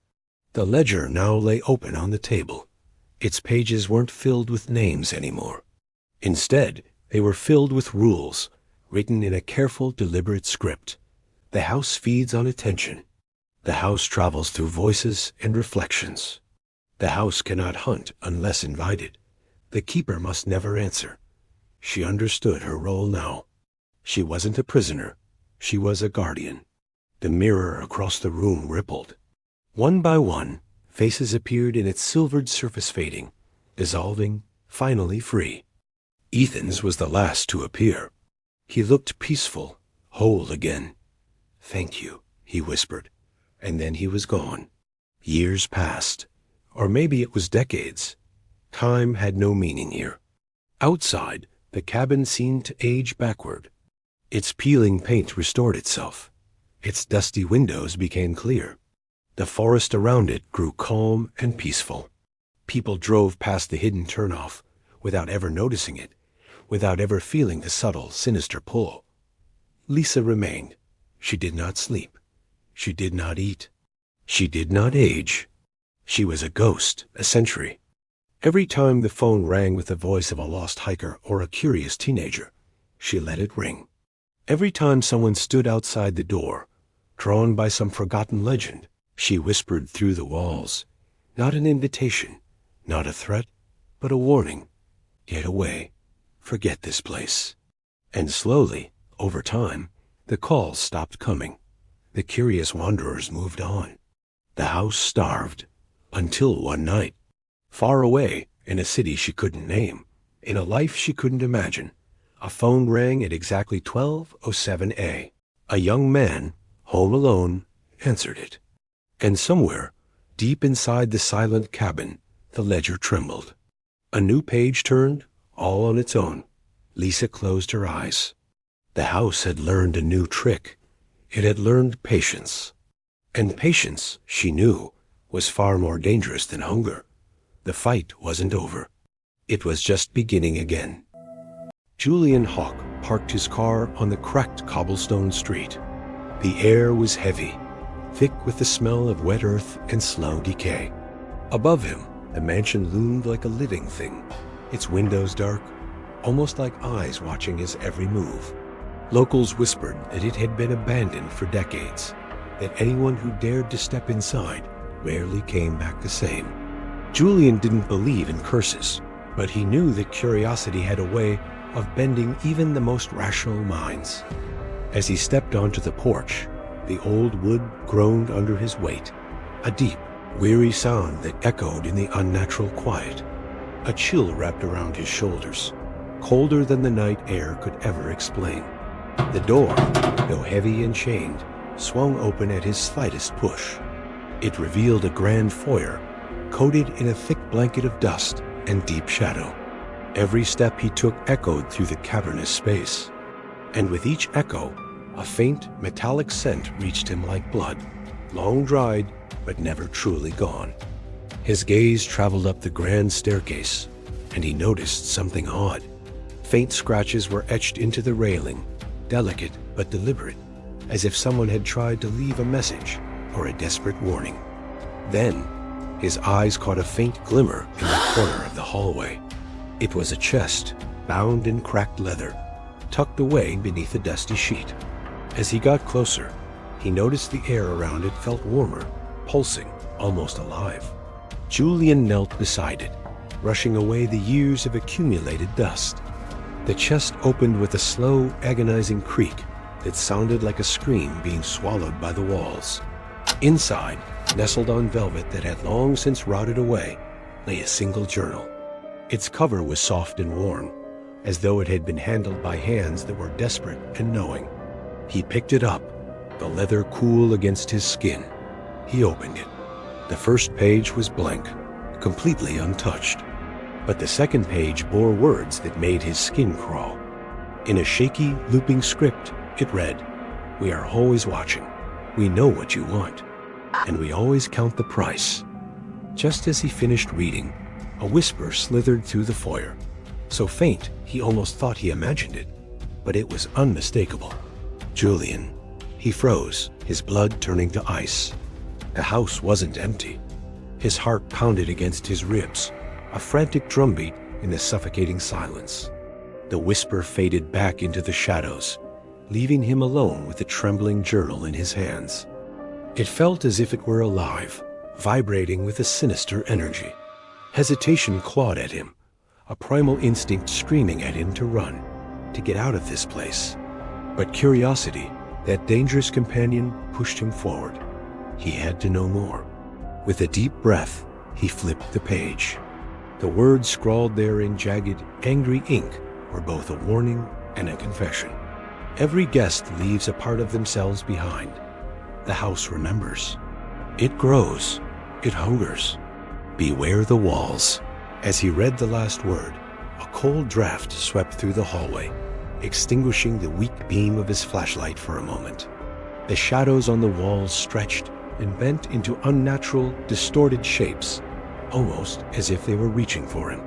The ledger now lay open on the table. Its pages weren't filled with names anymore. Instead, they were filled with rules, written in a careful, deliberate script. The house feeds on attention. The house travels through voices and reflections. The house cannot hunt unless invited. The keeper must never answer. She understood her role now. She wasn't a prisoner. She was a guardian. The mirror across the room rippled. One by one, faces appeared in its silvered surface fading, dissolving, finally free. Ethan's was the last to appear. He looked peaceful, whole again. "Thank you," he whispered, and then he was gone. Years passed, or maybe it was decades. Time had no meaning here. Outside, the cabin seemed to age backward. Its peeling paint restored itself. Its dusty windows became clear. The forest around it grew calm and peaceful. People drove past the hidden turnoff without ever noticing it, without ever feeling the subtle, sinister pull. Lisa remained. She did not sleep. She did not eat. She did not age. She was a ghost, a sentry. Every time the phone rang with the voice of a lost hiker or a curious teenager, she let it ring. Every time someone stood outside the door, drawn by some forgotten legend, she whispered through the walls. Not an invitation, not a threat, but a warning. Get away. Forget this place. And slowly, over time, the calls stopped coming. The curious wanderers moved on. The house starved. Until one night, far away, in a city she couldn't name, in a life she couldn't imagine, a phone rang at exactly 12:07 a.m. A young man, home alone, answered it. And somewhere, deep inside the silent cabin, the ledger trembled. A new page turned, all on its own. Lisa closed her eyes. The house had learned a new trick. It had learned patience. And patience, she knew, was far more dangerous than hunger. The fight wasn't over. It was just beginning again. Julian Hawk parked his car on the cracked cobblestone street. The air was heavy, thick with the smell of wet earth and slow decay. Above him, the mansion loomed like a living thing, its windows dark, almost like eyes watching his every move. Locals whispered that it had been abandoned for decades, that anyone who dared to step inside rarely came back the same. Julian didn't believe in curses, but he knew that curiosity had a way of bending even the most rational minds. As he stepped onto the porch, the old wood groaned under his weight, a deep, weary sound that echoed in the unnatural quiet. A chill wrapped around his shoulders, colder than the night air could ever explain. The door, though heavy and chained, swung open at his slightest push. It revealed a grand foyer, coated in a thick blanket of dust and deep shadow. Every step he took echoed through the cavernous space, and with each echo, a faint, metallic scent reached him like blood, long dried but never truly gone. His gaze traveled up the grand staircase, and he noticed something odd. Faint scratches were etched into the railing, delicate but deliberate, as if someone had tried to leave a message or a desperate warning. Then, his eyes caught a faint glimmer in the corner of the hallway. It was a chest, bound in cracked leather, tucked away beneath a dusty sheet. As he got closer, he noticed the air around it felt warmer, pulsing, almost alive. Julian knelt beside it, brushing away the years of accumulated dust. The chest opened with a slow, agonizing creak that sounded like a scream being swallowed by the walls. Inside, nestled on velvet that had long since rotted away, lay a single journal. Its cover was soft and warm, as though it had been handled by hands that were desperate and knowing. He picked it up, the leather cool against his skin. He opened it. The first page was blank, completely untouched. But the second page bore words that made his skin crawl. In a shaky, looping script, it read, "We are always watching. We know what you want. And we always count the price." Just as he finished reading, a whisper slithered through the foyer, so faint he almost thought he imagined it, but it was unmistakable. "Julian." He froze, his blood turning to ice. The house wasn't empty. His heart pounded against his ribs, a frantic drumbeat in the suffocating silence. The whisper faded back into the shadows, leaving him alone with the trembling journal in his hands. It felt as if it were alive, vibrating with a sinister energy. Hesitation clawed at him, a primal instinct screaming at him to run, to get out of this place. But curiosity, that dangerous companion, pushed him forward. He had to know more. With a deep breath, he flipped the page. The words scrawled there in jagged, angry ink were both a warning and a confession. Every guest leaves a part of themselves behind. The house remembers. It grows. It hungers. Beware the walls. As he read the last word, a cold draft swept through the hallway, extinguishing the weak beam of his flashlight for a moment. The shadows on the walls stretched and bent into unnatural, distorted shapes, almost as if they were reaching for him.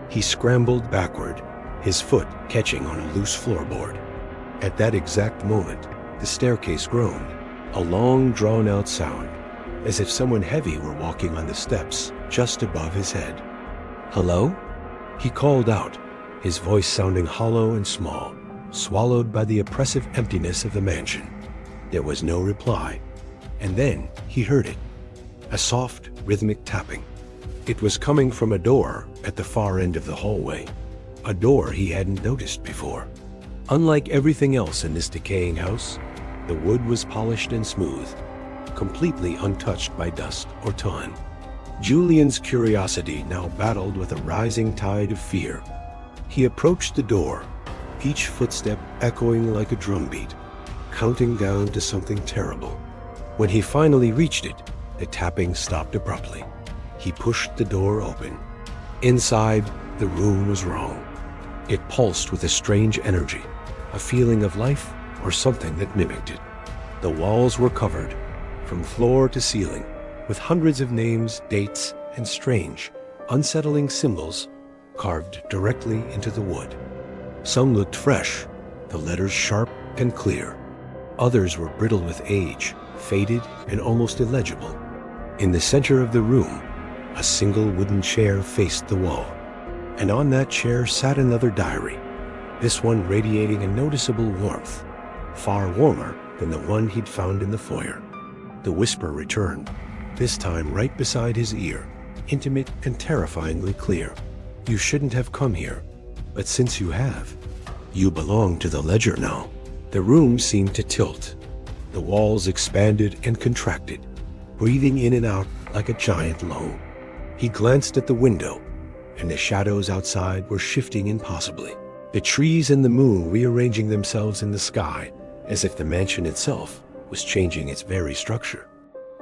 He scrambled backward, his foot catching on a loose floorboard. At that exact moment, the staircase groaned, a long, drawn-out sound, as if someone heavy were walking on the steps just above his head. "Hello?" He called out, his voice sounding hollow and small, swallowed by the oppressive emptiness of the mansion. There was no reply, and then he heard it, a soft, rhythmic tapping. It was coming from a door at the far end of the hallway, a door he hadn't noticed before. Unlike everything else in this decaying house, the wood was polished and smooth, completely untouched by dust or time. Julian's curiosity now battled with a rising tide of fear. He approached the door, each footstep echoing like a drumbeat, counting down to something terrible. When he finally reached it, the tapping stopped abruptly. He pushed the door open. Inside, the room was wrong. It pulsed with a strange energy, a feeling of life or something that mimicked it. The walls were covered, from floor to ceiling, with hundreds of names, dates, and strange, unsettling symbols carved directly into the wood. Some looked fresh, the letters sharp and clear. Others were brittle with age, faded and almost illegible. In the center of the room, a single wooden chair faced the wall. and on that chair sat another diary, this one radiating a noticeable warmth, far warmer than the one he'd found in the foyer. The whisper returned, this time right beside his ear, intimate and terrifyingly clear. You shouldn't have come here, but since you have, you belong to the ledger now. The room seemed to tilt. The walls expanded and contracted, breathing in and out like a giant loan. He glanced at the window, and the shadows outside were shifting impossibly. The trees and the moon rearranging themselves in the sky, as if the mansion itself was changing its very structure.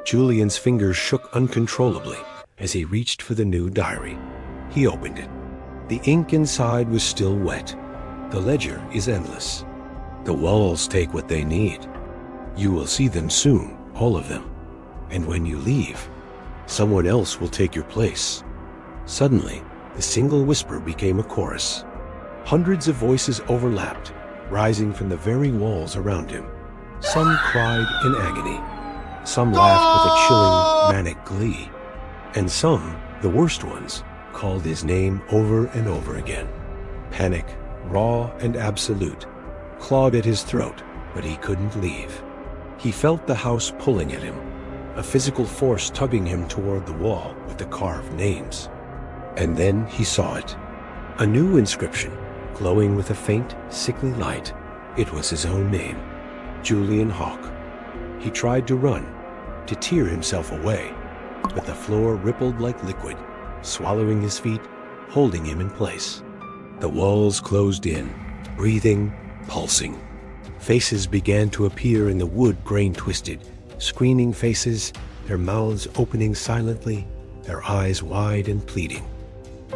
Julian's fingers shook uncontrollably as he reached for the new diary. He opened it. The ink inside was still wet. The ledger is endless. The walls take what they need. You will see them soon, all of them. And when you leave, someone else will take your place. Suddenly, the single whisper became a chorus. Hundreds of voices overlapped, rising from the very walls around him. Some cried in agony. Some laughed with a chilling, manic glee. And some, the worst ones, called his name over and over again. Panic, raw and absolute, clawed at his throat, but he couldn't leave. He felt the house pulling at him, a physical force tugging him toward the wall with the carved names. And then he saw it. A new inscription, glowing with a faint, sickly light. It was his own name, Julian Hawk. He tried to run, to tear himself away, but the floor rippled like liquid, swallowing his feet, holding him in place. The walls closed in, breathing, pulsing. Faces began to appear in the wood grain-twisted, screening faces, their mouths opening silently, their eyes wide and pleading.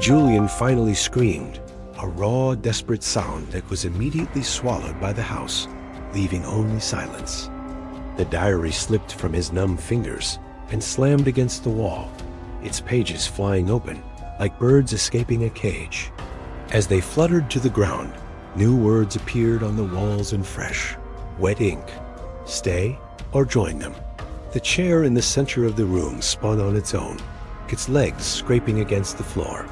Julian finally screamed, a raw, desperate sound that was immediately swallowed by the house, leaving only silence. The diary slipped from his numb fingers and slammed against the wall, its pages flying open like birds escaping a cage. As they fluttered to the ground, new words appeared on the walls in fresh, wet ink. Stay or join them. The chair in the center of the room spun on its own, its legs scraping against the floor.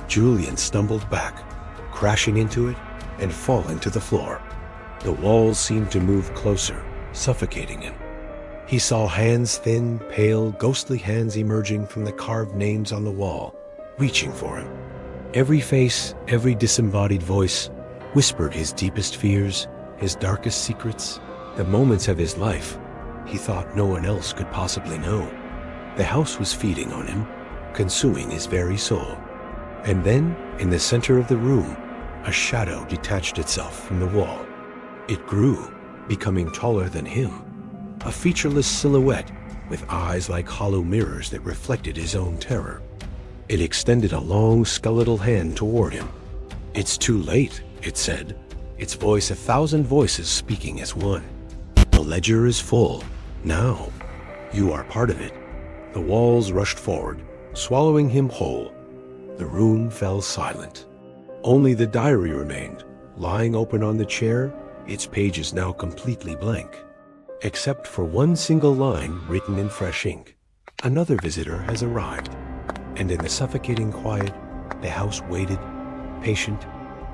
Julian stumbled back, crashing into it and falling to the floor. The walls seemed to move closer, suffocating him. He saw hands, thin, pale, ghostly hands emerging from the carved names on the wall, reaching for him. Every face, every disembodied voice whispered his deepest fears, his darkest secrets, the moments of his life he thought no one else could possibly know. The house was feeding on him, consuming his very soul. And then, in the center of the room, a shadow detached itself from the wall. It grew, becoming taller than him, a featureless silhouette with eyes like hollow mirrors that reflected his own terror. It extended a long skeletal hand toward him. It's too late, it said, its voice 1,000 voices speaking as one. The ledger is full. Now, you are part of it. The walls rushed forward, swallowing him whole. The room fell silent. Only the diary remained, lying open on the chair, its pages now completely blank. Except for one single line written in fresh ink. Another visitor has arrived. And in the suffocating quiet, the house waited, patient,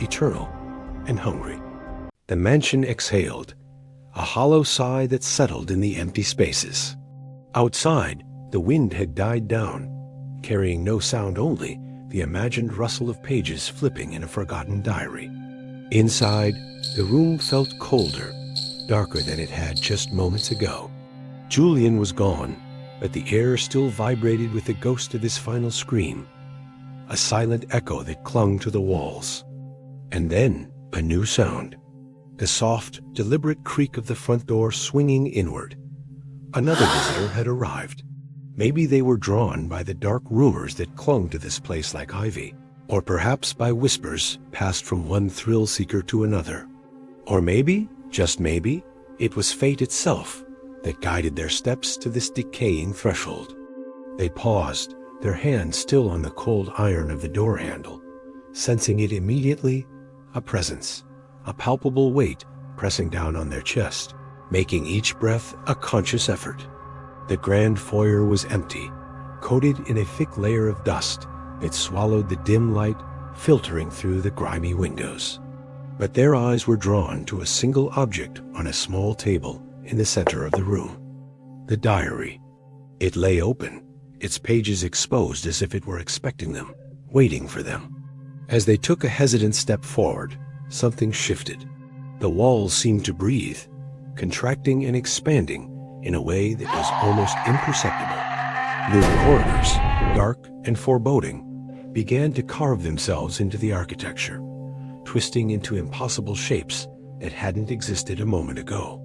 eternal, and hungry. The mansion exhaled, a hollow sigh that settled in the empty spaces. Outside, the wind had died down, carrying no sound, only the imagined rustle of pages flipping in a forgotten diary. Inside, the room felt colder, darker than it had just moments ago. Julian was gone, but the air still vibrated with the ghost of his final scream, a silent echo that clung to the walls. And then, a new sound, the soft, deliberate creak of the front door swinging inward. Another visitor had arrived. Maybe they were drawn by the dark rumors that clung to this place like ivy, or perhaps by whispers passed from one thrill-seeker to another. Or maybe, just maybe, it was fate itself that guided their steps to this decaying threshold. They paused, their hands still on the cold iron of the door handle, sensing it immediately, a presence, a palpable weight pressing down on their chest, making each breath a conscious effort. The grand foyer was empty, coated in a thick layer of dust that swallowed the dim light filtering through the grimy windows. But their eyes were drawn to a single object on a small table in the center of the room. The diary. It lay open, its pages exposed as if it were expecting them, waiting for them. As they took a hesitant step forward, something shifted. The walls seemed to breathe, contracting and expanding in a way that was almost imperceptible. New corridors, dark and foreboding, began to carve themselves into the architecture, twisting into impossible shapes that hadn't existed a moment ago.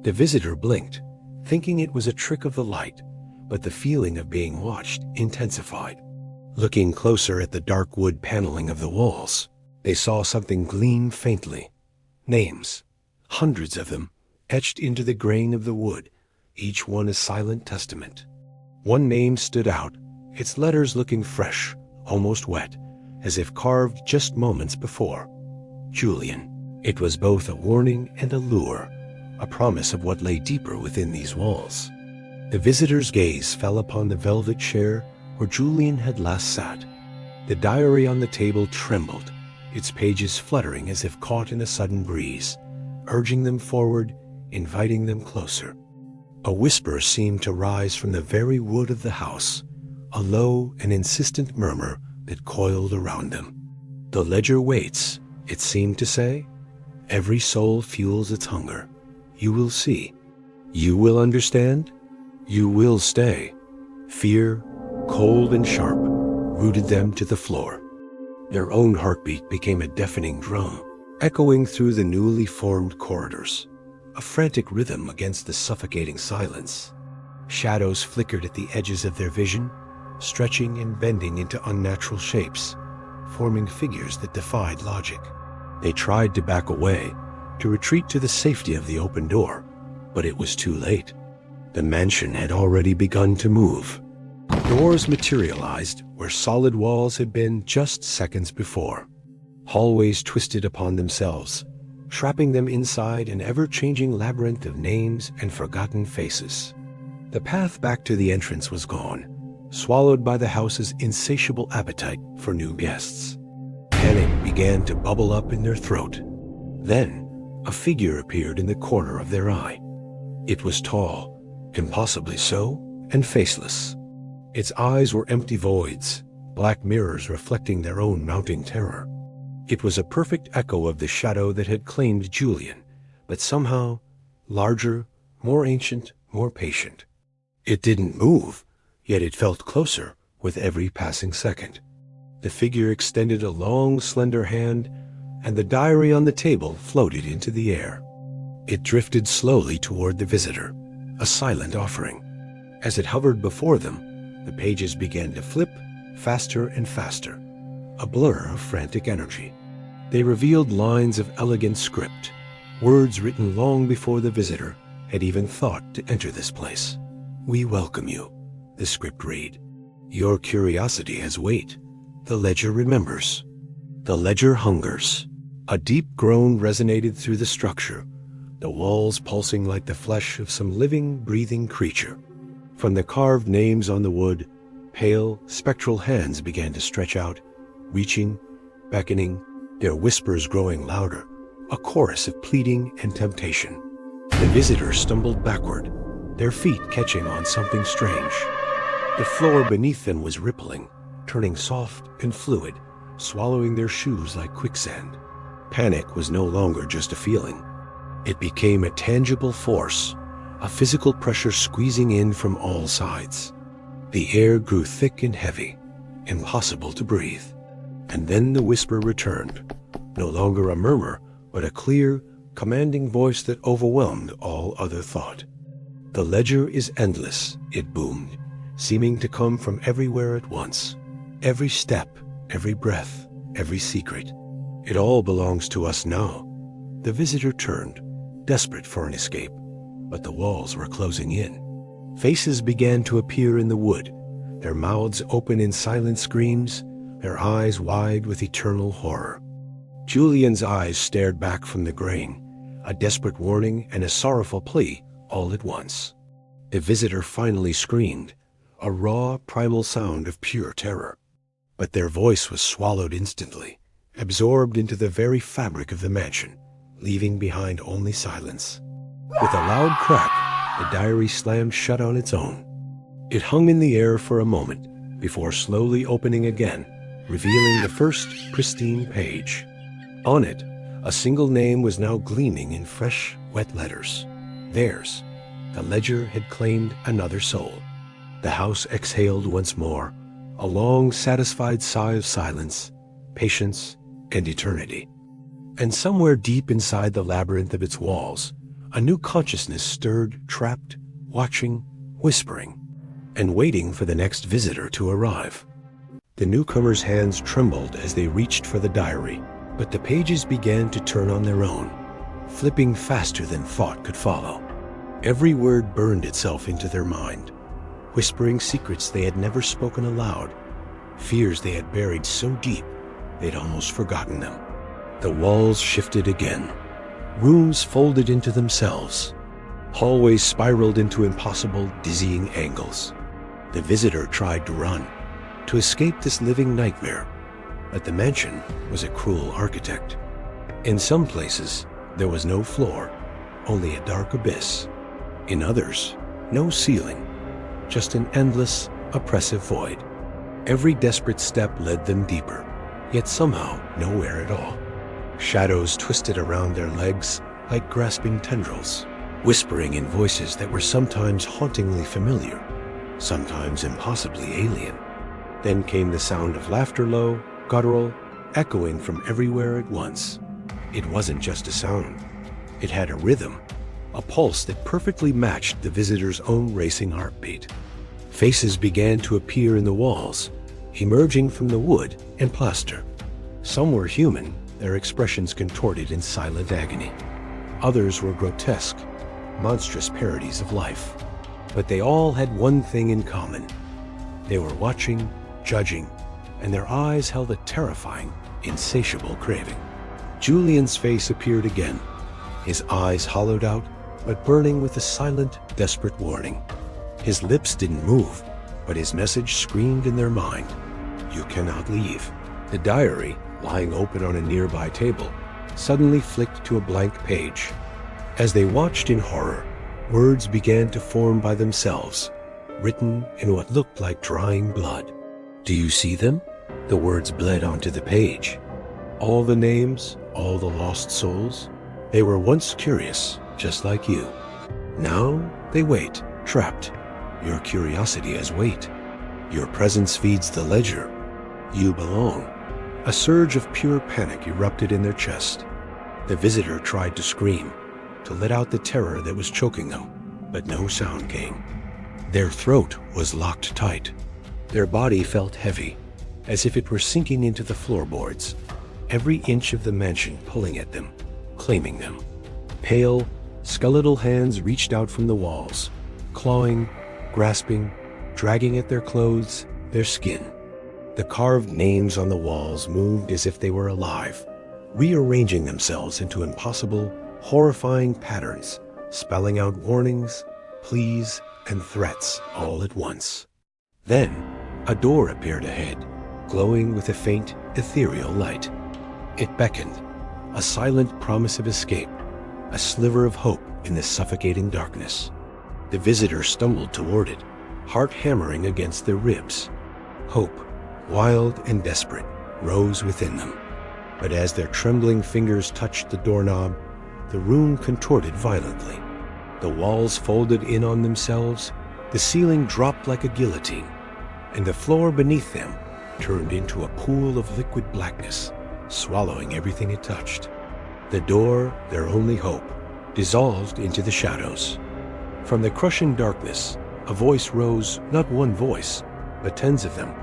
The visitor blinked, thinking it was a trick of the light, but the feeling of being watched intensified. Looking closer at the dark wood paneling of the walls, they saw something gleam faintly. Names, hundreds of them, etched into the grain of the wood, each one a silent testament. One name stood out, its letters looking fresh, almost wet, as if carved just moments before. Julian. It was both a warning and a lure, a promise of what lay deeper within these walls. The visitor's gaze fell upon the velvet chair where Julian had last sat. The diary on the table trembled, its pages fluttering as if caught in a sudden breeze, urging them forward, inviting them closer. A whisper seemed to rise from the very wood of the house, a low and insistent murmur that coiled around them. The ledger waits, it seemed to say. Every soul fuels its hunger. You will see. You will understand. You will stay. Fear, cold and sharp, rooted them to the floor. Their own heartbeat became a deafening drum, echoing through the newly formed corridors, a frantic rhythm against the suffocating silence. Shadows flickered at the edges of their vision, stretching and bending into unnatural shapes, forming figures that defied logic. They tried to back away, to retreat to the safety of the open door, but it was too late. The mansion had already begun to move. Doors materialized where solid walls had been just seconds before. Hallways twisted upon themselves, trapping them inside an ever-changing labyrinth of names and forgotten faces. The path back to the entrance was gone, swallowed by the house's insatiable appetite for new guests. Panic began to bubble up in their throat. Then, a figure appeared in the corner of their eye. It was tall, impossibly so, and faceless. Its eyes were empty voids, black mirrors reflecting their own mounting terror. It was a perfect echo of the shadow that had claimed Julian, but somehow larger, more ancient, more patient. It didn't move, yet it felt closer with every passing second. The figure extended a long, slender hand, and the diary on the table floated into the air. It drifted slowly toward the visitor, a silent offering. As it hovered before them, the pages began to flip, faster and faster, a blur of frantic energy. They revealed lines of elegant script, words written long before the visitor had even thought to enter this place. "We welcome you," the script read. "Your curiosity has weight. The ledger remembers. The ledger hungers." A deep groan resonated through the structure, the walls pulsing like the flesh of some living, breathing creature. From the carved names on the wood, pale, spectral hands began to stretch out, reaching, beckoning, their whispers growing louder, a chorus of pleading and temptation. The visitors stumbled backward, their feet catching on something strange. The floor beneath them was rippling, turning soft and fluid, swallowing their shoes like quicksand. Panic was no longer just a feeling. It became a tangible force, a physical pressure squeezing in from all sides. The air grew thick and heavy, impossible to breathe. And then the whisper returned, no longer a murmur, but a clear, commanding voice that overwhelmed all other thought. "The ledger is endless," it boomed, seeming to come from everywhere at once. "Every step, every breath, every secret. It all belongs to us now." The visitor turned, desperate for an escape, but the walls were closing in. Faces began to appear in the wood, their mouths open in silent screams, their eyes wide with eternal horror. Julian's eyes stared back from the grain, a desperate warning and a sorrowful plea all at once. The visitor finally screamed, a raw, primal sound of pure terror. but their voice was swallowed instantly, absorbed into the very fabric of the mansion, leaving behind only silence. With a loud crack, the diary slammed shut on its own. It hung in the air for a moment before slowly opening again, revealing the first pristine page. On it, a single name was now gleaming in fresh, wet letters. Theirs. The ledger had claimed another soul. The house exhaled once more, a long, satisfied sigh of silence, patience, and eternity. And somewhere deep inside the labyrinth of its walls, a new consciousness stirred, trapped, watching, whispering, and waiting for the next visitor to arrive. The newcomer's hands trembled as they reached for the diary, but the pages began to turn on their own, flipping faster than thought could follow. Every word burned itself into their mind, whispering secrets they had never spoken aloud, fears they had buried so deep they'd almost forgotten them. The walls shifted again. Rooms folded into themselves. Hallways spiraled into impossible, dizzying angles. The visitor tried to run, to escape this living nightmare, but the mansion was a cruel architect. In some places, there was no floor, only a dark abyss. In others, no ceiling, just an endless, oppressive void. Every desperate step led them deeper, yet somehow nowhere at all. Shadows twisted around their legs like grasping tendrils, whispering in voices that were sometimes hauntingly familiar, sometimes impossibly alien. Then came the sound of laughter, low, guttural, echoing from everywhere at once. It wasn't just a sound. It had a rhythm, a pulse that perfectly matched the visitor's own racing heartbeat. Faces began to appear in the walls, emerging from the wood and plaster. Some were human, their expressions contorted in silent agony. Others were grotesque, monstrous parodies of life. But they all had one thing in common. They were watching, judging, and their eyes held a terrifying, insatiable craving. Julian's face appeared again, his eyes hollowed out, but burning with a silent, desperate warning. His lips didn't move, but his message screamed in their mind. You cannot leave. The diary, lying open on a nearby table, suddenly flicked to a blank page. As they watched in horror, words began to form by themselves, written in what looked like drying blood. Do you see them? The words bled onto the page. All the names, all the lost souls. They were once curious, just like you. Now they wait, trapped. Your curiosity has weight. Your presence feeds the ledger. You belong. A surge of pure panic erupted in their chest. The visitor tried to scream, to let out the terror that was choking them, but no sound came. Their throat was locked tight. Their body felt heavy, as if it were sinking into the floorboards, every inch of the mansion pulling at them, claiming them. Pale, skeletal hands reached out from the walls, clawing, grasping, dragging at their clothes, their skin. The carved names on the walls moved as if they were alive, rearranging themselves into impossible, horrifying patterns, spelling out warnings, pleas, and threats all at once. Then, a door appeared ahead, glowing with a faint, ethereal light. It beckoned, a silent promise of escape, a sliver of hope in the suffocating darkness. The visitor stumbled toward it, heart hammering against their ribs. Hope, wild and desperate, rose within them. But as their trembling fingers touched the doorknob, the room contorted violently. The walls folded in on themselves, the ceiling dropped like a guillotine, and the floor beneath them turned into a pool of liquid blackness, swallowing everything it touched. The door, their only hope, dissolved into the shadows. From the crushing darkness, a voice rose, not one voice, but tens of them,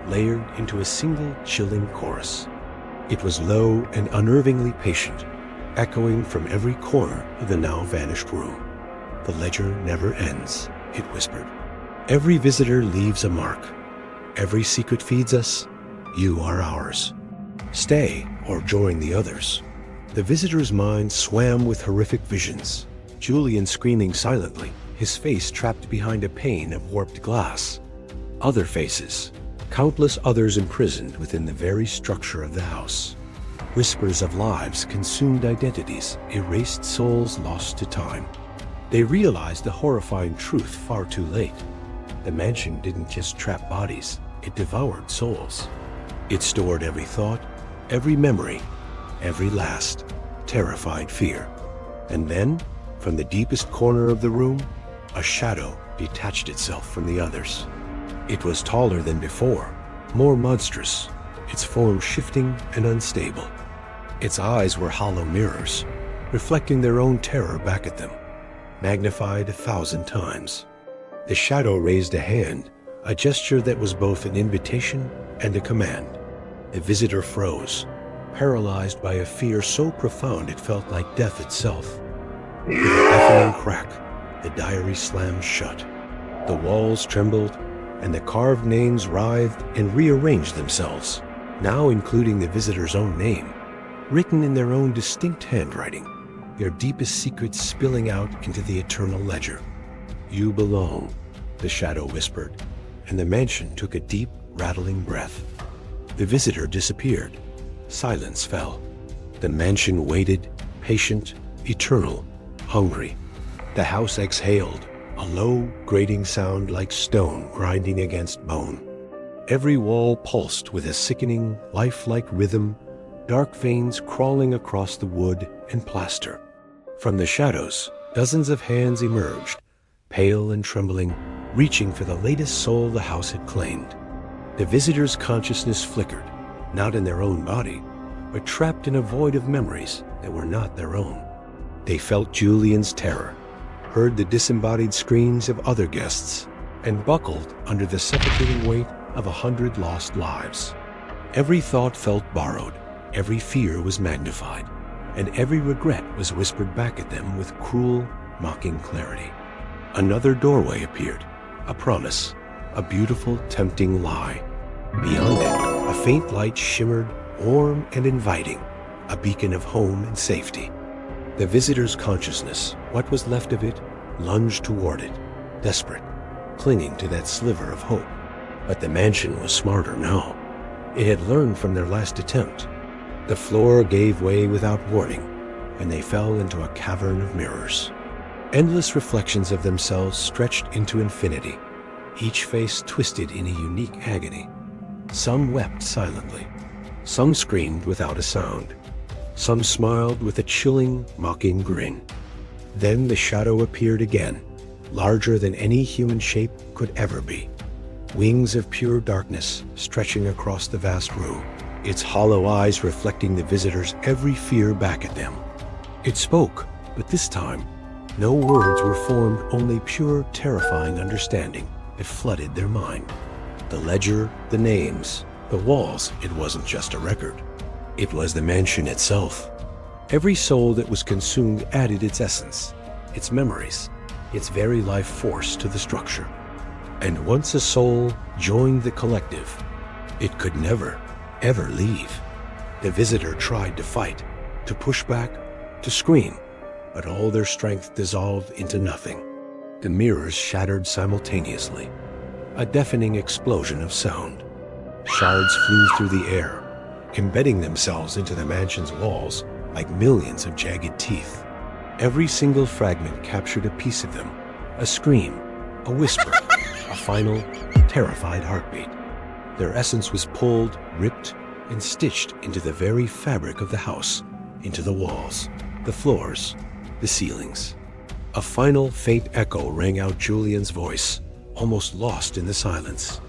layered into a single chilling chorus. It was low and unnervingly patient, echoing from every corner of the now vanished room. The ledger never ends, it whispered. Every visitor leaves a mark. Every secret feeds us. You are ours. Stay or join the others. The visitor's mind swam with horrific visions. Julian screaming silently, his face trapped behind a pane of warped glass. Other faces, Countless others imprisoned within the very structure of the house. Whispers of lives, consumed identities, erased souls lost to time. They realized the horrifying truth far too late. The mansion didn't just trap bodies, it devoured souls. It stored every thought, every memory, every last, terrified fear. And then, from the deepest corner of the room, a shadow detached itself from the others. It was taller than before, more monstrous, its form shifting and unstable. Its eyes were hollow mirrors, reflecting their own terror back at them, magnified 1,000 times. The shadow raised a hand, a gesture that was both an invitation and a command. The visitor froze, paralyzed by a fear so profound it felt like death itself. With a deafening crack, the diary slammed shut. The walls trembled, and the carved names writhed and rearranged themselves, now including the visitor's own name, written in their own distinct handwriting, their deepest secrets spilling out into the eternal ledger. "You belong," the shadow whispered, and the mansion took a deep, rattling breath. The visitor disappeared. Silence fell. The mansion waited, patient, eternal, hungry. The house exhaled, a low, grating sound like stone grinding against bone. Every wall pulsed with a sickening, lifelike rhythm, dark veins crawling across the wood and plaster. From the shadows, dozens of hands emerged, pale and trembling, reaching for the latest soul the house had claimed. The visitor's consciousness flickered, not in their own body, but trapped in a void of memories that were not their own. They felt Julian's terror, heard the disembodied screams of other guests, and buckled under the suffocating weight of 100 lost lives. Every thought felt borrowed, every fear was magnified, and every regret was whispered back at them with cruel, mocking clarity. Another doorway appeared, a promise, a beautiful, tempting lie. Beyond it, a faint light shimmered, warm and inviting, a beacon of home and safety. The visitor's consciousness, what was left of it, lunged toward it, desperate, clinging to that sliver of hope. But the mansion was smarter now. It had learned from their last attempt. The floor gave way without warning, and they fell into a cavern of mirrors. Endless reflections of themselves stretched into infinity, each face twisted in a unique agony. Some wept silently. Some screamed without a sound. Some smiled with a chilling, mocking grin. Then the shadow appeared again, larger than any human shape could ever be. Wings of pure darkness stretching across the vast room, its hollow eyes reflecting the visitor's every fear back at them. It spoke, but this time, no words were formed, only pure, terrifying understanding that flooded their mind. The ledger, the names, the walls, it wasn't just a record. It was the mansion itself. Every soul that was consumed added its essence, its memories, its very life force to the structure. And once a soul joined the collective, it could never, ever leave. The visitor tried to fight, to push back, to scream, but all their strength dissolved into nothing. The mirrors shattered simultaneously, a deafening explosion of sound. Shards flew through the air, embedding themselves into the mansion's walls like millions of jagged teeth. Every single fragment captured a piece of them, a scream, a whisper, a final, terrified heartbeat. Their essence was pulled, ripped, and stitched into the very fabric of the house, into the walls, the floors, the ceilings. A final faint echo rang out Julian's voice, almost lost in the silence.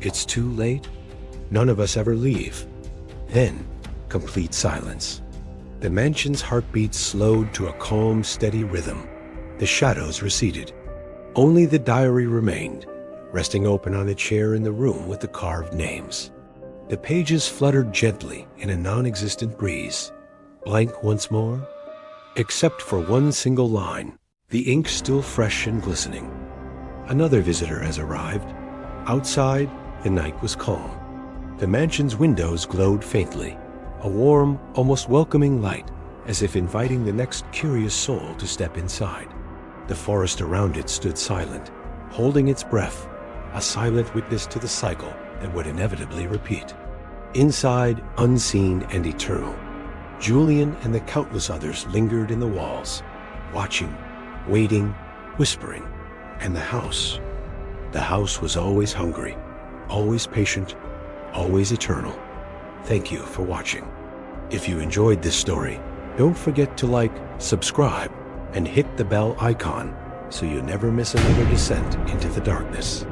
"It's too late? None of us ever leave." Then, complete silence. The mansion's heartbeat slowed to a calm, steady rhythm. The shadows receded. Only the diary remained, resting open on a chair in the room with the carved names. The pages fluttered gently in a non-existent breeze. Blank once more, except for one single line, the ink still fresh and glistening. Another visitor has arrived. Outside, the night was calm. The mansion's windows glowed faintly, a warm, almost welcoming light, as if inviting the next curious soul to step inside. The forest around it stood silent, holding its breath, a silent witness to the cycle that would inevitably repeat. Inside, unseen and eternal, Julian and the countless others lingered in the walls, watching, waiting, whispering, and the house was always hungry, always patient, always eternal. Thank you for watching. If you enjoyed this story, don't forget to like, subscribe, and hit the bell icon so you never miss another descent into the darkness.